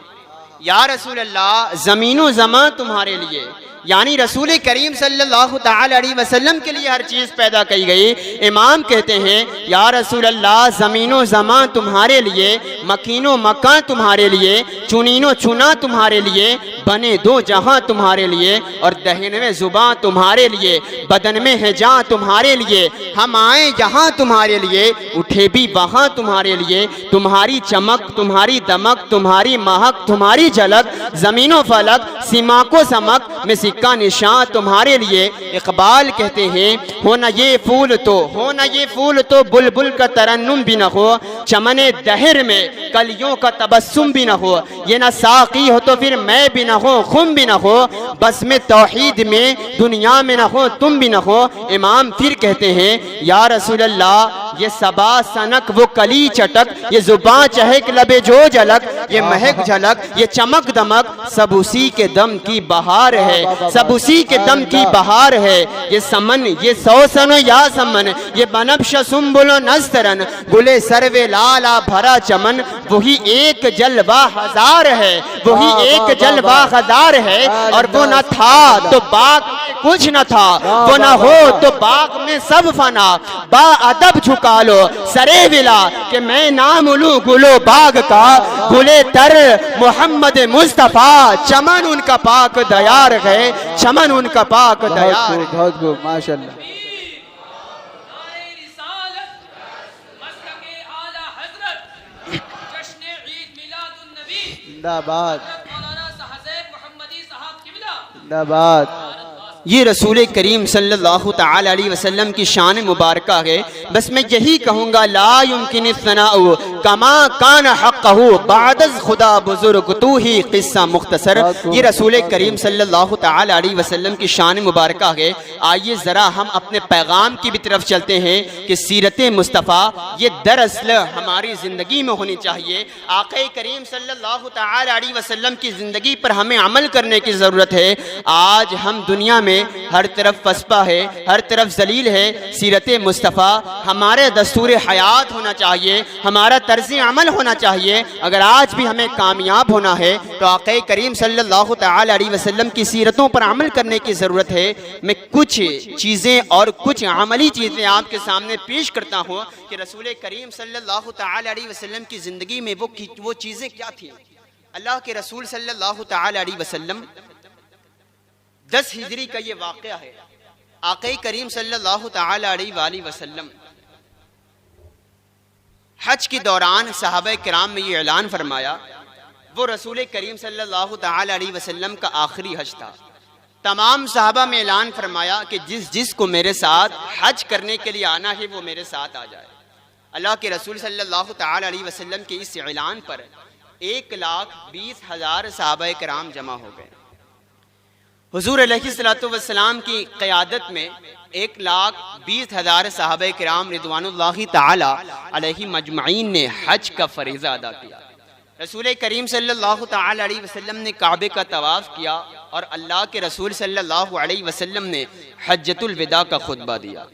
या रसूल अल्लाह ज़मीनो ज़मां तुम्हारे लिए, यानी रसूल करीम सल्लल्लाहु तआला अलैहि वसल्लम के लिए हर चीज़ पैदा की गई। इमाम कहते हैं, या रसूल अल्लाह ज़मीनो ज़मां तुम्हारे लिए, मकीनो मकान तुम्हारे लिए, चुनीनो चुना तुम्हारे लिए, बने दो जहां तुम्हारे लिए और दहनवे ज़ुबां तुम्हारे लिए, बदन में है जान तुम्हारे लिए, हम आए यहाँ तुम्हारे लिए, उठे भी वहाँ तुम्हारे लिए, तुम्हारी चमक, तुम्हारी दमक, तुम्हारी महक, तुम्हारी झलक, ज़मीनो फलक, सीमा को समक में सिक्का निशान तुम्हारे लिए। इकबाल कहते हैं, हो न ये फूल तो बुलबुल का तरन्नुम भी न हो, चमने दहर में कलियों का तबस्सुम भी न हो, ये न साक़ी हो तो फिर मैं भी न हो, खुम भी न हो, बस में तौहीद में दुनिया में न हो, तुम भी न हो। इमाम फिर कहते हैं, या रसूल अल्लाह ये सबा सनक वो कली चटक, ये जुबां चहक लबे जो झलक, ये महक झलक, ये चमक दमक, सब उसी के दम की बहार है, सब उसी के दम की बहार है। ये समन, ये सौसन या समन, ये बनबश सुम्बुल नस्तरन, गुले सर्वे लाला भरा चमन, वही एक जलवा हजार है, वही एक जलवा हजार है। और वो न था तो बाग कुछ न था, वो न हो तो बाग में सब फना, बा अदब झुका लो सरे विला कि मैं नाम लूं गुलो बाग का, गुले तर मोहम्मद मुस्तफ़ा, चमन उनका पाक दयार है, चमन उनका पाक दयार। बहुत खूब माशाल्लाह। जिंदाबाद जिंदाबाद। ये रसूल करीम सल्लल्लाहु तआला अलैहि वसल्लम की शान मुबारक है। बस मैं यही कहूँगा, ला युमकिन सनाउ कमा कान हक़्क़हु बादज़ खुदा बुजुर्ग तू ही क़िस्सा मुख्तसर। ये रसूल करीम सल्लल्लाहु तआला अलैहि वसल्लम की शान मुबारक है। आइए ज़रा हम अपने पैगाम की भी तरफ चलते हैं कि सीरत मुस्तफ़ा ये दरअसल हमारी ज़िंदगी में होनी चाहिए। आक़ा करीम सल्लल्लाहु तआला अलैहि वसल्लम की ज़िंदगी पर हमें अमल करने की ज़रूरत है। आज हम दुनिया में हर तरफ फसपा है, हर तरफ जलील है। सीरत मुस्तफ़ा हमारे दस्तूर हयात होना चाहिए, हमारा तर्ज़ अमल होना चाहिए। अगर आज भी हमें कामयाब होना है तो आक़ा करीम सल्लल्लाहु तआला अलैहि वसल्लम की सीरतों पर अमल करने की ज़रूरत है। मैं कुछ चीज़ें और कुछ अमली चीज़ें आपके सामने पेश करता हूँ कि रसूल करीम सल्लल्लाहु तआला अलैहि वसल्लम की ज़िंदगी में वो चीज़ें क्या थी। अल्लाह के रसूल सल्लल्लाहु तआला अलैहि वसल्लम 10 हिजरी का ये वाक़या है। आक़ा करीम सल्लल्लाहु तआला अलैहि वसल्लम हज के दौरान सहाबा किराम में ये ऐलान फरमाया, वो रसूल करीम सल्लल्लाहु तआला अलैहि वसल्लम का आखिरी हज था। तमाम सहाबा में ऐलान फरमाया कि जिसको मेरे साथ हज करने के लिए आना है वो मेरे साथ आ जाए। अल्लाह के रसूल सल्लल्लाहु तआला अलैहि वसल्लम के इस ऐलान पर 1,20,000 सहाबा किराम जमा हो गए। हुजूर अलैहिस्सलातु वस्सलाम की क़यादत में 1,20,000 सहाबा किराम रिदवानुल्लाहि ताला अलैहि मजमईन ने हज का फरीज़ा अदा किया। रसूल करीम सल्लल्लाहु ताला अलैहि वसल्लम ने काबे का तवाफ़ किया और अल्लाह के रसूल सल्लल्लाहु अलैहि वसल्लम ने हज्जतुल विदा का खुतबा दिया।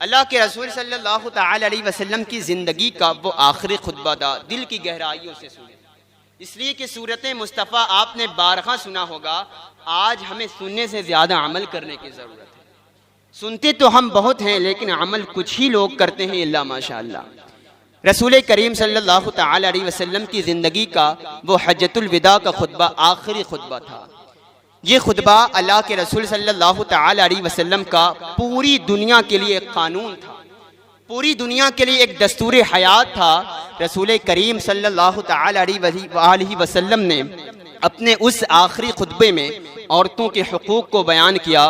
अल्लाह के रसूल सल्लल्लाहु ताला अलैहि वसल्लम की ज़िंदगी का वो आखिरी खुतबा था। दिल की गहराइयों से सुने, इसलिए कि सूरत मुस्तफ़ा आपने बारहा सुना होगा। आज हमें सुनने से ज़्यादा अमल करने की ज़रूरत है। सुनते तो हम बहुत हैं लेकिन अमल कुछ ही लोग करते हैं, इल्ला माशाअल्लाह। रसूल करीम सल्लल्लाहु तआला अलैहि वसल्लम की ज़िंदगी का वो हज्जतुल विदा का खुतबा आखिरी खुतबा था। ये खुतबा अल्लाह के रसूल सल्लल्लाहु तआला अलैहि वसल्लम का पूरी दुनिया के लिए एक कानून था, पूरी दुनिया के लिए एक दस्तूर हयात था। रसूल करीम सल्लल्लाहु तआला अलैहि वसल्लम ने अपने उस आखिरी खुतबे में औरतों के हुकूक को बयान किया,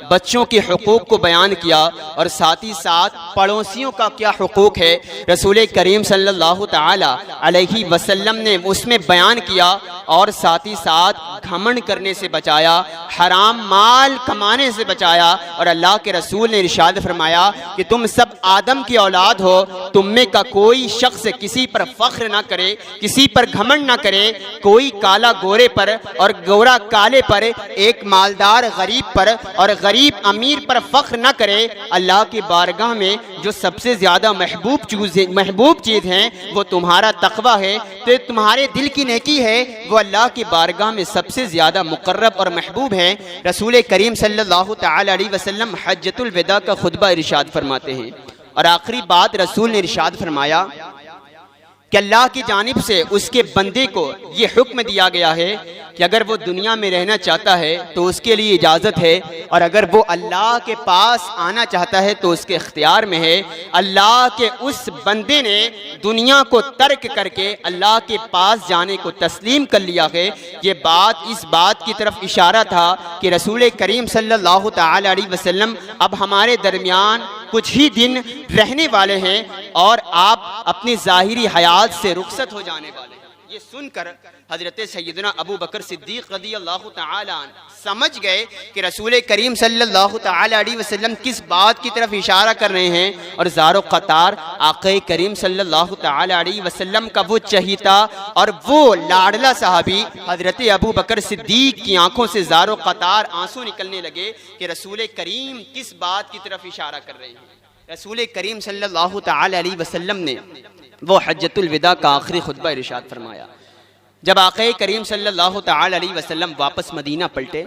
बच्चों के हुकूक को बयान किया और साथ ही साथ पड़ोसियों का क्या हुकूक है रसूल करीम सल्लल्लाहु तआला अलैहि वसल्लम ने उसमें बयान किया। और साथ ही साथ घमंड करने से बचाया, हराम माल कमाने से बचाया। और अल्लाह के रसूल ने इरशाद फरमाया कि तुम सब आदम की औलाद हो, तुम में का कोई शख्स किसी पर फख्र ना करे, किसी पर घमंड ना करे। कोई काला गोरे पर और गोरा काले पर, एक मालदार गरीब पर और गरीब अमीर पर फख्र ना करे। अल्लाह की बारगाह में जो सबसे ज़्यादा महबूब चीज़ है वो तुम्हारा तकवा है। तो तुम्हारे दिल की नेकी है वो अल्लाह की बारगाह में सबसे ज़्यादा मुकर्रब और महबूब है। रसूल करीम सल्लल्लाहु तआला अलैहि वसल्लम हज्जतुल विदा का खुतबा इरशाद फरमाते हैं। और आखिरी बात रसूल ने इरशाद फरमाया कि अल्लाह की जानिब से उसके बंदे को ये हुक्म दिया गया है कि अगर वो दुनिया में रहना चाहता है तो उसके लिए इजाज़त है, और अगर वो अल्लाह के पास आना चाहता है तो उसके इख्तियार में है। अल्लाह के उस बंदे ने दुनिया को तर्क करके अल्लाह के पास जाने को तस्लीम कर लिया है। ये बात इस बात की तरफ इशारा था कि रसूल करीम सल्लल्लाहु तआला अलैहि वसल्लम अब हमारे दरमियान कुछ ही दिन रहने वाले हैं और आप अपनी ज़ाहिरी हयात से रुखसत हो जाने वाले हैं। ये सुनकर हजरत सैयदना अबू बकर सिद्दीक़ रज़ियल्लाहु तआला अन्हु समझ गए कि रसूल करीम सल्लल्लाहु तआला अलैहि वसल्लम किस बात की तरफ इशारा कर रहे हैं। और ज़ारो क़तार आक़ा करीम सल्लल्लाहु तआला अलैहि वसल्लम का वो चहीता और वो लाडला साहबी हजरत अबू बकर सिद्दीक़ की आंखों से ज़ारो क़तार आंसू निकलने लगे कि रसूल करीम किस बात की तरफ इशारा कर रहे हैं। रसूल करीम सल्लल्लाहु तआला अलैहि वसल्लम ने वो हज्जतुल विदा का आखिरी खुतबा इरशाद फरमाया। जब आक़ा करीम सल्लल्लाहु तआला अलैहि वसल्लम वापस मदीना पलटे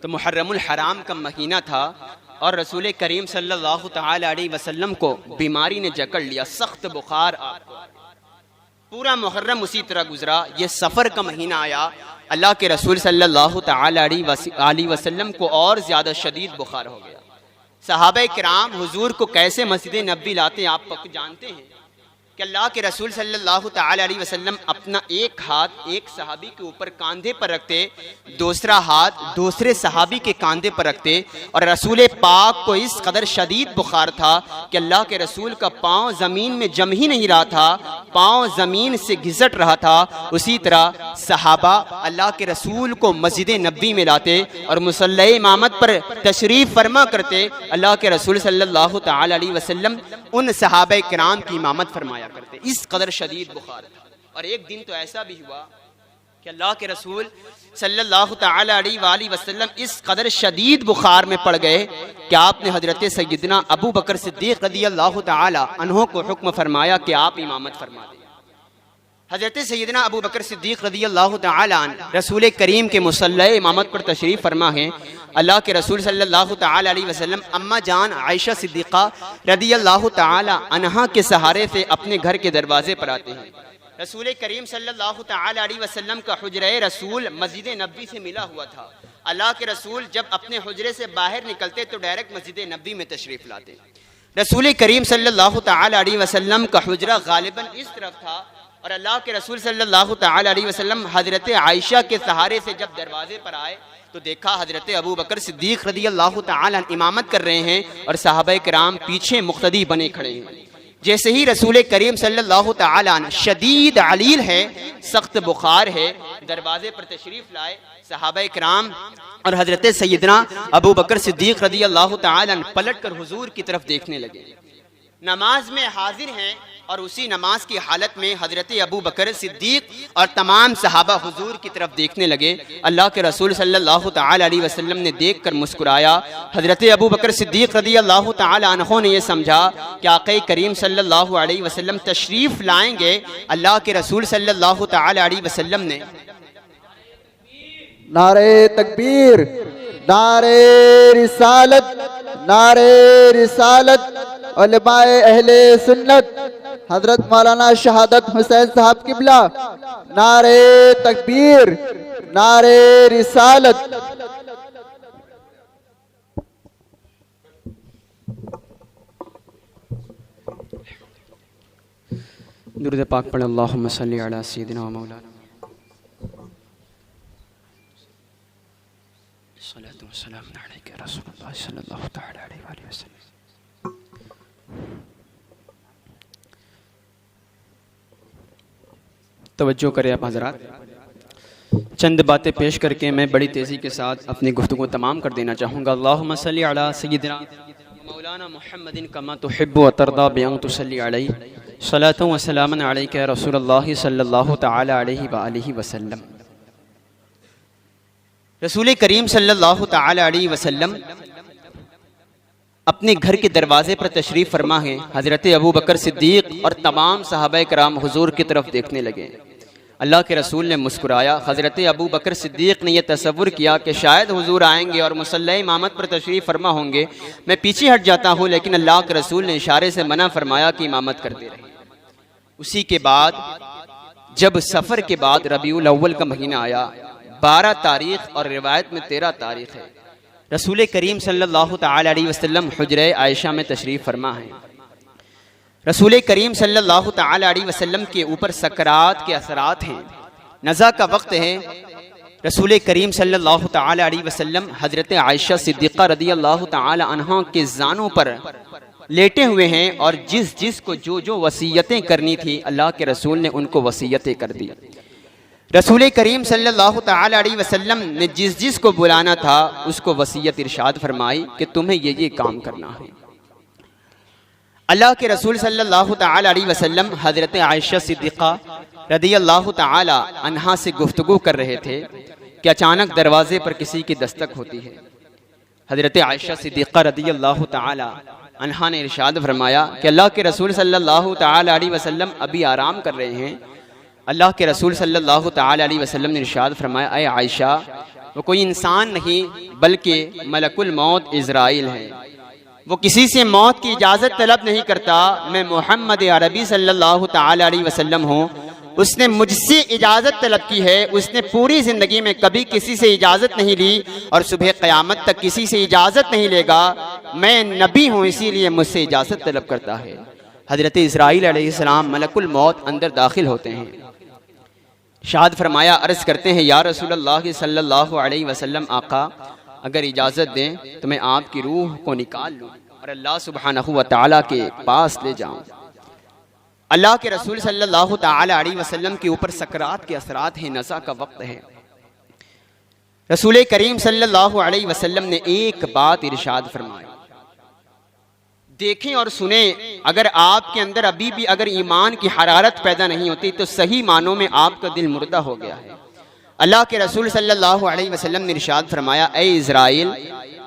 तो मुहर्रमुल हराम का महीना था और रसूल करीम सल्लल्लाहु तआला अलैहि वसल्लम को बीमारी ने जकड़ लिया, सख्त बुखार आ। पूरा मुहर्रम उसी तरह गुजरा। ये सफ़र का महीना आया, अल्लाह के रसूल सल्लल्लाहु तआला अलैहि वसल्लम को और ज़्यादा शदीद बुखार हो गया। सहाबा किराम हुजूर को कैसे मस्जिद नबी लाते आप जानते हैं। कि अल्लाह के रसूल सल्लल्लाहु ताला अलैहि वसल्लम अपना एक हाथ एक सहाबी के ऊपर कांधे पर रखते, दूसरा हाथ दूसरे सहाबी के कांधे पर रखते, और रसूल पाक को इस कदर शदीद बुखार था कि अल्लाह के रसूल का पाँव ज़मीन में जम ही नहीं रहा था, पाँव ज़मीन से घिसट रहा था। उसी तरह सहाबा अल्लाह के रसूल को मस्जिद नबी में लाते और मुसल्ला इमामत पर तशरीफ़ फरमा करते। अल्लाह के रसूल सल्लल्लाहु ताला अलैहि वसल्लम उन सहाबा किराम की इमामत फरमाया करते, इस कदर शदीद बुखार था। और एक दिन तो ऐसा भी हुआ कि अल्लाह के रसूल सल्लल्लाहु ताला अलैहि वसल्लम इस कदर शदीद बुखार में पड़ गए कि आपने हजरत सैयदना अबू बकर सिद्दीक़ रज़ियल्लाहु ताला अन्हु को हुक्म फरमाया कि आप इमामत फरमा दें। हजरत सैयदना अबू बकर सिद्दीक़ रज़ियल्लाहु ताला अन्हु रसूल करीम के मुसल्ला इमामत पर तशरीफ़ फरमा हैं। अल्लाह के रसूल सल्लल्लाहु ताला अलैहि वसल्लम अम्मा जान आयशा सिद्दीक़ा रज़ियल्लाहु ताला अन्हा के सहारे से अपने घर के दरवाजे पर आते हैं। रसूल करीम सल्लल्लाहु ताला अलैहि वसल्लम का हुजरा रसूल मस्जिद नबी से मिला हुआ था। अल्लाह के रसूल जब अपने हुजरे से बाहर निकलते तो डायरेक्ट मस्जिद नबी में तशरीफ़ लाते। रसूल करीम सल्लल्लाहु ताला अलैहि वसल्लम का हुजरा गालिबन इस तरफ था और अल्लाह के रसूल सल्लल्लाहु ताला अलैहि वसल्लम हजरत आयशा के सहारे से जब दरवाजे पर आए तो देखा हजरत अबू बकर सिद्दीक़ रज़ियल्लाहु ताला इमामत कर रहे हैं और सहाबा किराम पीछे मुक्तदी बने खड़े हैं। जैसे ही रसूल करीम सल्लल्लाहु ताला शदीद अलील है, सख्त बुखार है, दरवाजे पर तशरीफ़ लाए, सहाबा किराम और हजरत सैयदना अबू बकर सिद्दीक़ रज़ियल्लाहु ताला पलट कर हुजूर की तरफ देखने लगे। नमाज में हाजिर हैं और उसी नमाज की हालत में हजरत अबू बकर सिद्दीक़ और तमाम सहाबा हुजूर की तरफ देखने लगे। अल्लाह के रसूल सल्लल्लाहु ताला अलैहि वसल्लम ने देखकर मुस्कुराया। हजरत अबू बकर सिद्दीक़ रज़ियल्लाहु ताला अन्हु ने यह समझा कि आक़ा करीम सल्लल्लाहु अलैहि वसल्लम तशरीफ़ लाएंगे। अल्लाह के रसूल सल्लल्लाहु ताला अलैहि वसल्लम ने नारे तकबीर, नारे रिसालत, नारे रिसालत, उलमाए अहले सुन्नत हजरत मौलाना शहादत हुसैन साहब किबला, नारे तकबीर, नारे रिसालत। दुरूद पाक पढ़ अल्लाहुम्मा सल्ली अला सय्यिदिना व मौलाना सल्लल्लाहु अलैहि रसूलुल्लाह सल्लल्लाहु तआला अलैहि वसल्लम। तवज्जो करें आप हज़रात, चंद बातें पेश करके मैं बड़ी तेज़ी के साथ अपनी गुफ्तगू तमाम कर देना चाहूँगा। अल्लाहुम्मा सल्ली अला सय्यिदिना मौलाना मुहम्मदिन कमा तुहिब्बु व तर्दा बिअन तुसल्ली अलैहि सलातु व सलामन अलैका या रसूलल्लाह सल्लल्लाहु तआला अलैहि वसल्लम। रसूल करीम सल्लल्लाहु ताला अलैहि वसल्लम अपने घर के दरवाजे पर तशरीफ़ फरमा है। हज़रत अबू बकर सिद्दीक़ और तमाम सहाबा कराम हुजूर की तरफ देखने लगे। अल्लाह के रसूल ने मुस्कुराया। हज़रत अबू बकर सिद्दीक़ ने यह तसव्वुर किया कि शायद हुजूर आएंगे और मुसल्ला इमामत पर तशरीफ़ फरमा होंगे, मैं पीछे हट जाता हूँ, लेकिन अल्लाह के रसूल ने इशारे से मना फरमाया कि इमामत करते रहे। उसी के बाद जब सफ़र के बाद रबीउल अव्वल का महीना आया, 12 तारीख़ और रिवायत में 13 तारीख़ है, रसूल करीम सल्लल्लाहु ताला अलैहि वसल्लम हुजरे आयशा में तशरीफ़ फरमा है। रसूल करीम सल्लल्लाहु ताला अलैहि वसल्लम के ऊपर सकरात के असरात हैं, नज़ा का वक्त है। रसूल करीम सल्लल्लाहु ताला अलैहि वसल्लम हज़रत आयशा सिद्दीक़ा रज़ियल्लाहु ताला अन्हा के ज़ानों पर लेटे हुए हैं और जिस जिस को जो जो वसीयतें करनी थी अल्लाह के रसूल ने उनको वसीयतें कर दी। रसूल करीम सल्लल्लाहु ताला अलैहि वसल्लम ने जिस जिस को बुलाना था उसको वसीयत इरशाद फरमाई कि तुम्हें ये काम करना है। अल्लाह के रसूल सल्लल्लाहु ताला अलैहि वसल्लम हज़रत आयशा सिद्दीक़ा रज़ियल्लाहु ताला अन्हा से गुफ्तगू कर रहे थे कि अचानक दरवाजे पर किसी की दस्तक होती है। हज़रत आयशा सिद्दीक़ा रज़ियल्लाहु ताला अन्हा ने इरशाद फरमाया कि अल्लाह के रसूल सल्लल्लाहु ताला अलैहि वसल्लम अभी आराम कर रहे हैं। अल्लाह के रसूल सल्लल्लाहु ताला अलैहि वसल्लम ने इरशाद फरमाया, अय आयशा, वो कोई इंसान नहीं बल्कि मलकुल मौत इज़राइल है, वो किसी से मौत की इजाज़त तलब नहीं करता। मैं मोहम्मद अरबी सल्लल्लाहु ताला अलैहि वसल्लम हूँ, उसने मुझसे इजाज़त तलब की है। उसने पूरी ज़िंदगी में कभी किसी से इजाज़त नहीं ली और सुबह क़यामत तक किसी से इजाज़त नहीं लेगा। मैं नबी हूँ, इसीलिए मुझसे इजाज़त तलब करता है। हज़रत इस्राईल अलैहिस्सलाम मलकुल मौत अंदर दाखिल होते हैं। शाद फरमाया, अर्ज़ करते हैं, या रसूलल्लाह सल्लल्लाहु अलैहि वसल्लम, आका अगर इजाज़त दें तो मैं आपकी रूह को निकाल लूँ और अल्लाह सुब्हानहु व तआला के पास ले जाऊँ। अल्लाह के रसूल सल्लल्लाहु तआला अलैहि वसल्लम के ऊपर सकरात के असरात हैं, नज़ा का वक्त है। रसूल करीम सल्लल्लाहु अलैहि वसल्लम ने एक बात इरशाद फरमाई, देखें और सुने, अगर आपके अंदर अभी भी अगर ईमान की हरारत पैदा नहीं होती तो सही मानों में आपका दिल मुर्दा हो गया है। अल्लाह के रसूल सल्लल्लाहु अलैहि वसल्लम ने इरशाद फरमाया, ए इज़राइल,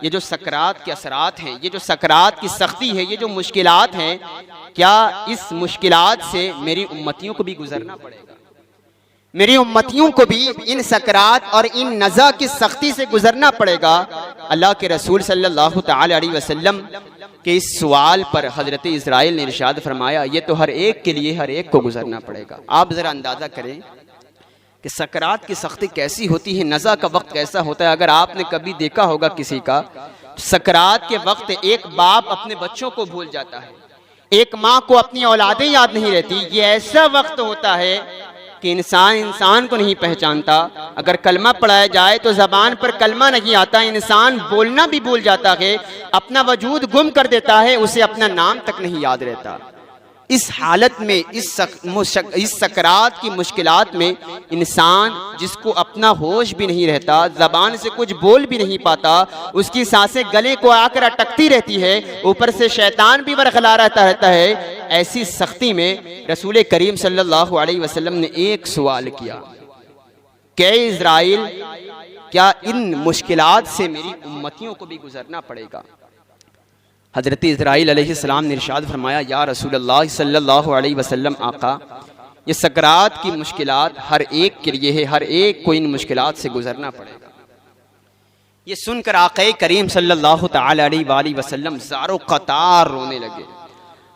ये जो सकरात के असरात हैं, ये जो सकरात की सख्ती है, ये जो मुश्किलात हैं, क्या इस मुश्किलात से मेरी उम्मतियों को भी गुजरना पड़ेगा? मेरी उम्मतियों को भी इन सकरात और इन नज़ा की सख्ती से गुजरना पड़ेगा। अल्लाह के रसूल सल्लल्लाहु तआला अलैहि वसल्लम के इस सवाल पर हज़रत इस्राइल ने इरशाद फरमाया, ये तो हर एक के लिए हर एक को गुजरना पड़ेगा। आप ज़रा अंदाज़ा करें कि सकरात की सख्ती कैसी होती है, नज़ा का वक्त कैसा होता है। अगर आपने कभी देखा होगा किसी का, सकरात के वक्त एक बाप अपने बच्चों को भूल जाता है, एक माँ को अपनी औलादें याद नहीं रहती। ये ऐसा वक्त होता है कि इंसान को नहीं पहचानता। अगर कलमा पढ़ाया जाए तो ज़बान पर कलमा नहीं आता, इंसान बोलना भी भूल जाता है, अपना वजूद गुम कर देता है, उसे अपना नाम तक नहीं याद रहता। इस हालत में, इस सकरात की मुश्किलात में इंसान जिसको अपना होश भी नहीं रहता, ज़बान से कुछ बोल भी नहीं पाता, उसकी सांसें गले को आकर अटकती रहती है, ऊपर से शैतान भी बरखला रहता है, ऐसी सख्ती में रसूल करीम सल्लल्लाहु अलैहि वसल्लम ने एक सवाल किया कि इज़राइल, क्या इन मुश्किलात से मेरी उम्मतियों को भी गुजरना पड़ेगा? हज़रत इस्राईल अलैहिस्सलाम ने इरशाद फरमाया, या रसूलल्लाह सल्लल्लाहु अलैहि वसल्लम, आका ये सकरात की मुश्किलात हर एक के लिए है, हर एक को इन मुश्किलात से गुजरना पड़ेगा। ये सुनकर आक़ा करीम सल्लल्लाहु तआला अलैहि वसल्लम ज़ारो क़तार रोने लगे,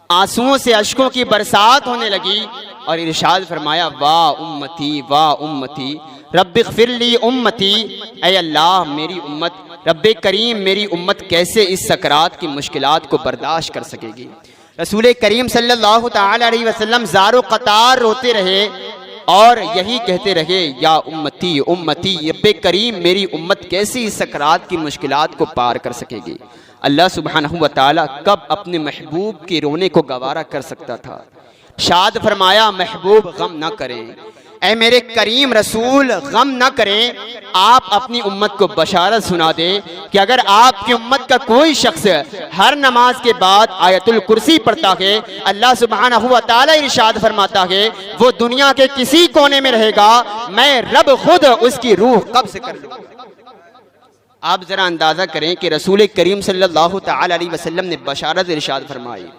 आंसुओं से अश्कों की बरसात होने लगी और इरशाद फरमाया, वाह उम्मती, वाह उम्मती, रब्बिग़फ़िरली उम्मती, ऐ अल्लाह मेरी उम्मत, रब्बे करीम मेरी उम्मत कैसे इस सकरात की मुश्किलात को बर्दाश्त कर सकेगी। रसूल करीम सल्लल्लाहु तआला अलैहि वसल्लम ज़ारो क़तार रोते रहे और यही कहते रहे, या उम्मती उम्मती, रब्बे करीम मेरी उम्मत कैसे इस सकरात की मुश्किलात को पार कर सकेगी। अल्लाह सुब्हानहु व तआला कब अपने महबूब के रोने को गवारा कर सकता था। शाद फरमाया, महबूब गम न करें, ऐ मेरे करीम रसूल गम न करें, आप अपनी उम्मत को बशारत सुना दे कि अगर आपकी उम्मत का कोई शख्स हर नमाज के बाद आयतुल कुर्सी पढ़ता है, अल्लाह सुब्हानहु व तआला इरशाद फरमाता है, वो दुनिया के किसी कोने में रहेगा, मैं रब खुद उसकी रूह कब्ज़ कर लूँगा। आप जरा अंदाजा करें कि रसूल करीम सल्लल्लाहु तआला अलैहि वसल्लम ने बशारत इरशाद फरमाई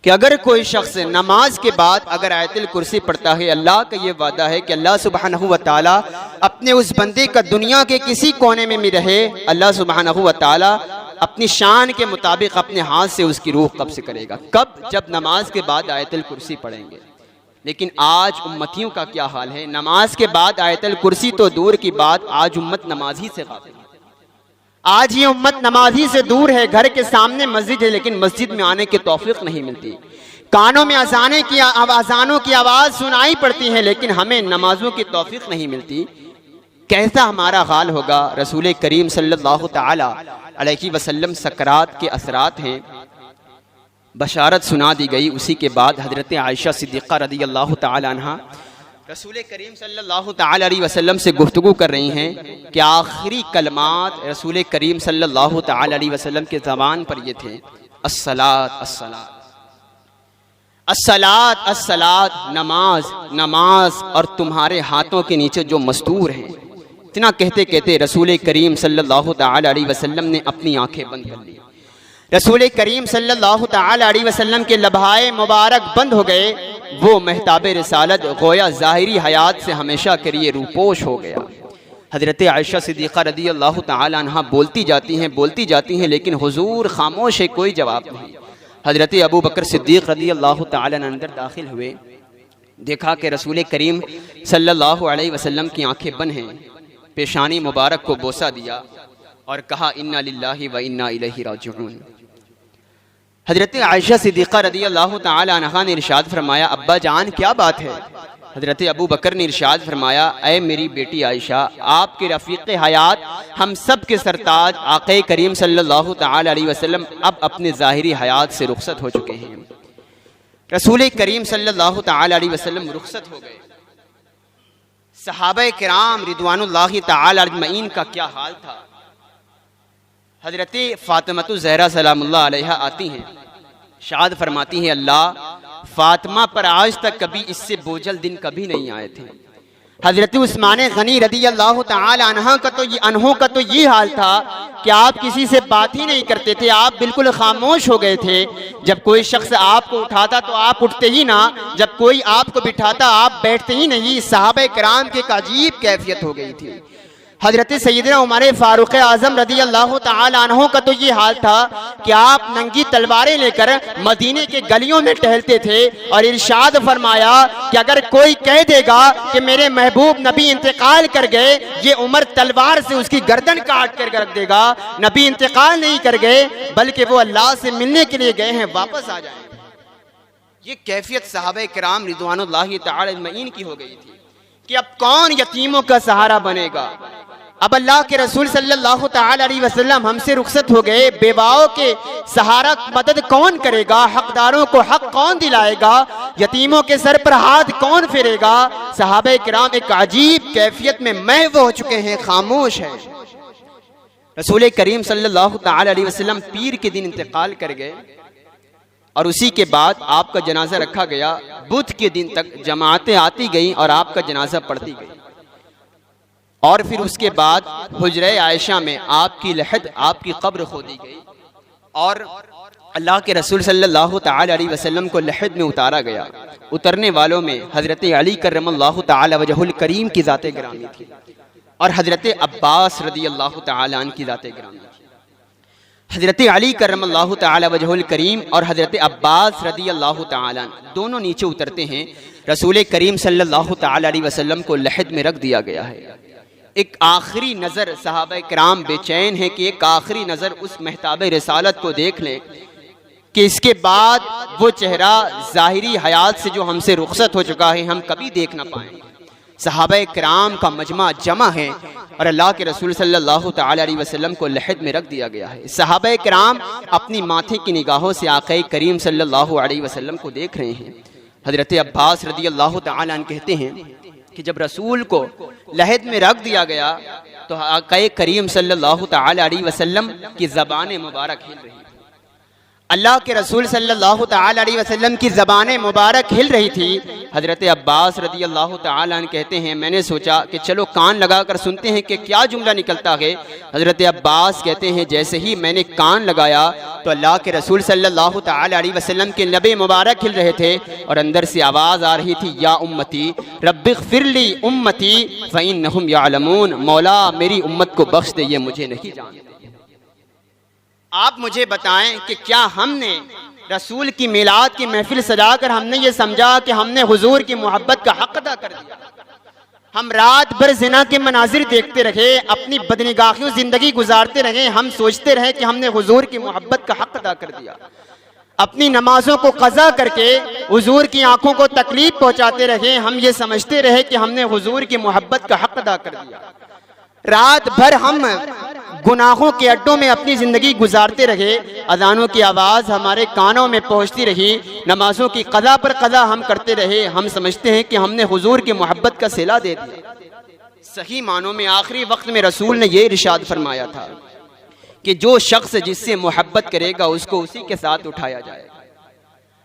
कि अगर कोई शख्स नमाज के बाद अगर आयतुल कुर्सी पढ़ता है, अल्लाह का ये वादा है कि अल्लाह सुब्हानहु व तआला अपने उस बंदे का दुनिया के किसी कोने में भी रहे, अल्लाह सुब्हानहु व तआला अपनी शान के मुताबिक अपने हाथ से उसकी रूह कब्ज़ करेगा। कब? जब नमाज के बाद आयतुल कुर्सी पढ़ेंगे। लेकिन आज उम्मतियों का क्या हाल है? नमाज के बाद आयतुल कुर्सी तो दूर की बात, आज उम्मत नमाजी से गाफिल है। आज ये उम्मत नमाजी से दूर है। घर के सामने मस्जिद है लेकिन मस्जिद में आने की तौफीक नहीं मिलती। कानों में अजानों की आवाज़ सुनाई पड़ती है लेकिन हमें नमाजों की तौफीक नहीं मिलती। कैसा हमारा हाल होगा? रसूल करीम सल्लल्लाहु तआला अलैहि वसल्लम सकरात के असरात हैं, बशारत सुना दी गई। उसी के बाद हज़रत आयशा सिद्दीक़ा रज़ियल्लाहु तआला अन्हा रसूल करीम सल्लल्लाहु तआला अलैहि वसल्लम से गुफ्तगू कर रही हैं कि आखिरी कलमात रसूल करीम सल्लल्लाहु तआला अलैहि वसल्लम के ज़बान पर ये थे, अस्सलात अस्सलात अस्सलात अस्सलात, नमाज नमाज और तुम्हारे हाथों के नीचे जो मस्तूर हैं। इतना कहते कहते रसूल करीम सल्लल्लाहु तआला अलैहि वसल्लम ने अपनी आंखें बंद कर ली। रसूल करीम सल्लल्लाहु तआला अलैहि वसल्लम के लबहाए मुबारक बंद हो गए। वो महताब रिसालत गोया ज़ाहिरी हयात से हमेशा के लिए रूपोश हो गया। हज़रत आयशा सिद्दीक़ा रज़ियल्लाहु तआला अन्हा बोलती जाती हैं लेकिन हुजूर खामोश है, कोई जवाब नहीं। हज़रत अबू बकर सिद्दीक़ रज़ियल्लाहु तआला अन्हु अंदर दाखिल हुए, देखा कि रसूल करीम सल्लल्लाहु अलैहि वसल्लम की आंखें बंद हैं। पेशानी मुबारक को बोसा दिया और कहा, इन्ना लिल्लाहि व इन्ना इलैहि राजिऊन। हज़रत आयशा सिद्दीक़ा रदी अल्लाह तआला अन्हा ने इरशाद फरमाया, अब्बा जान क्या बात है? हज़रत अबू बकर ने इरशाद फरमाया, ऐ मेरी बेटी आयशा, आपके रफ़ीक़ हयात हम सब के सरताज आक़ा करीम सल्लल्लाहु तआला अलैहि वसल्लम अब अपने ज़ाहिरी हयात से रुखसत हो चुके हैं। रसूल करीम सल्लल्लाहु तआला अलैहि वसल्लम रुखसत हो गए। सहाबाए किराम रिदवानुल्लाहि तआला अजमईन का क्या हाल था। हज़रत फ़ातिमा ज़हरा सलामुल्लाह अलैहा आती हैं, शाद फरमाती हैं, अल्लाह फ़ातिमा पर आज तक कभी इससे बोझल दिन कभी नहीं आए थे। हज़रत उस्मान गनी रदी अल्लाह तआला अन्हा का तो ये हाल था कि आप किसी से बात ही नहीं करते थे, आप बिल्कुल खामोश हो गए थे। जब कोई शख्स आपको उठाता तो आप उठते ही ना, जब कोई आपको बिठाता आप बैठते ही नहीं। सहाबा किराम की एक अजीब कैफियत हो गई थी। हज़रत सैयदना उमर फ़ारूक आज़म रदी अल्लाह तआला अन्हु का तो ये हाल था कि आप नंगी तलवारें लेकर मदीने के गलियों में टहलते थे और इरशाद फरमाया कि अगर कोई कह देगा कि मेरे महबूब नबी इंतकाल कर गए, ये उमर तलवार से उसकी गर्दन काट कर रख देगा। नबी इंतकाल नहीं कर गए बल्कि वो अल्लाह से मिलने के लिए गए हैं, वापस आ जाए। ये कैफियत सहाबा किराम रिदवानुल्लाहि तआला अजमईन की हो गई थी कि अब कौन यतीमों का सहारा बनेगा। अब अल्लाह के रसूल सल्लल्लाहु तआला अलैहि वसल्लम हमसे रुखसत हो गए, बेवाओं के सहारा मदद कौन करेगा, हकदारों को हक कौन दिलाएगा, यतीमों के सर पर हाथ कौन फेरेगा। सहाबा किराम एक अजीब कैफियत में महव हो चुके हैं, खामोश है। रसूल करीम सल्लल्लाहु तआला अलैहि वसल्लम पीर के दिन इंतकाल कर गए और उसी के बाद आपका जनाजा रखा गया। बुध के दिन तक जमातें आती गई और आपका जनाजा पढ़ती गई और फिर उसके बाद हुजरे आयशा में आपकी लहद, आपकी कब्र खोदी गई और अल्लाह के रसूल सल्लल्लाहु तआला अलैहि वसल्लम को लहद में उतारा गया। उतरने वालों में हज़रत अली करमल्लाहु तआला वजहुल करीम की ज़ाते गिरामी थी और हज़रत अब्बास रदी अल्लाह तआला अन्हु की ज़ाते गिरामी थी। हज़रत अली करमल्लाहु तआला वजहुल करीम और हज़रत अब्बास रदी अल्लाह तआला दोनों नीचे उतरते हैं। रसूल करीम सल्लल्लाहु तआला अलैहि वसल्लम को लहद में रख दिया गया है। एक आखिरी नज़र, सहाबा किराम बेचैन है कि एक आखिरी नज़र उस महताब रिसालत को देख लें कि इसके बाद वो चेहरा ज़ाहिरी हयात से जो हमसे रुखसत हो चुका है हम कभी देख ना पाएंगे। सहाबा किराम का मजमा जमा है और अल्लाह के रसूल सल्लल्लाहु तआला अलैहि वसल्लम को लहद में रख दिया गया है। सहाबा किराम अपनी माथे की निगाहों से आक़ा करीम सल्लल्लाहु अलैहि वसल्लम को देख रहे हैं। हज़रत अब्बास रदी अल्लाह तआला अन्हु कहते हैं कि जब रसूल को लहद में रख दिया गया तो आक़ा करीम सल्लल्लाहु तआला अलैहि वसल्लम की ज़बान मुबारक हिल रही। अल्लाह के रसूल सल्लल्लाहु तआला अलैहि वसल्लम की ज़बान मुबारक हिल रही थी। हज़रत अब्बास रदी अल्लाह तआला अन्हु कहते हैं, मैंने सोचा कि चलो कान लगा कर सुनते हैं कि क्या जुमला निकलता है। हज़रत अब्बास कहते हैं, जैसे ही मैंने कान लगाया तो अल्लाह के रसूल सल्लल्लाहु तआला अलैहि वसल्लम के लबे मुबारक हिल रहे थे और अंदर से आवाज़ आ रही थी, या उम्मती रब्बिग़फिरली उम्मती फ़इन्नहुम यअलमून, मौला मेरी उम्मत को बख्श दे, ये मुझे नहीं जानते। आप मुझे बताएं कि क्या हमने रसूल की मिलाद की महफिल सजाकर हमने ये समझा कि हमने हुजूर की मोहब्बत का हक अदा कर दिया। हम रात भर ज़िना के मनाजिर देखते रहे, अपनी बदनिगाहियों जिंदगी गुजारते रहे, हम सोचते रहे कि हमने हुजूर की मोहब्बत का हक अदा कर दिया। अपनी नमाजों को कज़ा करके हुजूर की आंखों को तकलीफ पहुंचाते रहे, हम ये समझते रहे कि हमने हुजूर की मोहब्बत का हक अदा कर दिया। रात भर हम गुनाहों के अड्डों में अपनी ज़िंदगी गुजारते रहे, अज़ानों की आवाज़ हमारे कानों में पहुंचती रही, नमाजों की क़ज़ा पर क़ज़ा हम करते रहे, हम समझते हैं कि हमने हुजूर की मोहब्बत का सिला दे दिया। सही मानों में आखिरी वक्त में रसूल ने ये इरशाद फरमाया था कि जो शख्स जिससे मोहब्बत करेगा उसको उसी के साथ उठाया जाएगा।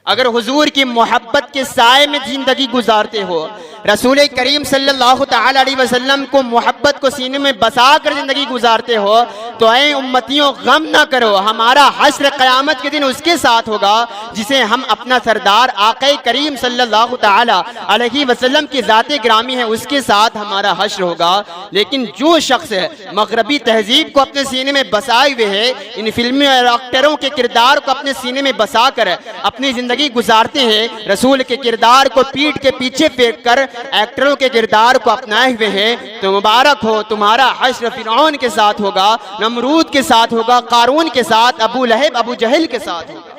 अगर हुजूर की मोहब्बत के साए में ज़िंदगी गुजारते हो, रसूल करीम सल्लल्लाहु तआला अलैहि वसल्लम को मोहब्बत को सीने में बसा कर ज़िंदगी गुजारते हो, तो ऐ उम्मतियों गम ना करो, हमारा हश्र क़यामत के दिन उसके साथ होगा जिसे हम अपना सरदार आक़ा करीम सल्लल्लाहु तआला अलैहि वसल्लम की ज़ाते गिरामी है उसके साथ हमारा हश्र होगा। लेकिन जो शख्स मग़रबी तहजीब को अपने सीने में बसाए हुए है, इन फिल्मी और एक्टरों के किरदार को अपने सीने में बसा कर अपनी ज़िंदगी गुजारते हैं, रसूल के किरदार को पीठ के पीछे फेंक कर एक्टरों के किरदार को अपनाए हुए हैं, तो मुबारक हो, तुम्हारा हश्र फिरौन के साथ होगा, नमरूद के साथ होगा, कारून के साथ, अबू लहब अबू जहल के साथ होगा।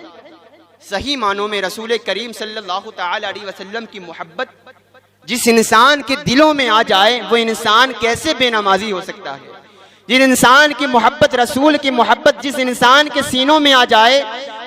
सही मानों में रसूल करीम सल्लल्लाहु ताला अलैहि वसल्लम की मोहब्बत जिस इंसान के दिलों में आ जाए वो इंसान कैसे बेनमाजी हो सकता है। जिस इंसान की मोहब्बत, रसूल की मोहब्बत जिस इंसान के सीनों में आ जाए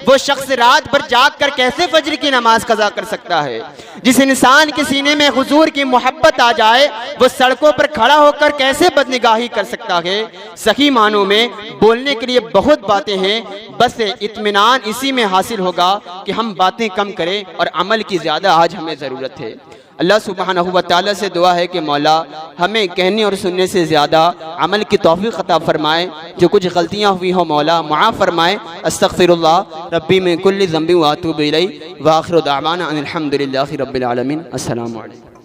वो शख्स रात भर जाग कर कैसे फजर की नमाज कज़ा कर सकता है। जिस इंसान के सीने में हुजूर की मोहब्बत आ जाए वो सड़कों पर खड़ा होकर कैसे बदनिगाही कर सकता है। सही मानों में बोलने के लिए बहुत बातें हैं, बस इत्मीनान इसी में हासिल होगा कि हम बातें कम करें और अमल की ज़्यादा आज हमें ज़रूरत है। अल्लाह सुब्हानहू व तआला से दुआ है कि मौला हमें कहने और सुनने से ज़्यादा अमल की तौफीक अता फरमाए। जो कुछ गलतियाँ हुई हो मौला मुआफ़ फरमाए। अस्तग़फिरुल्लाह रब्बी मिन कुल्लि ज़ंबि व अतूबु इलैहि व आखिरु दावाना अनिल हम्दुलिल्लाहि रब्बिल आलमीन। अस्सलामु अलैकुम।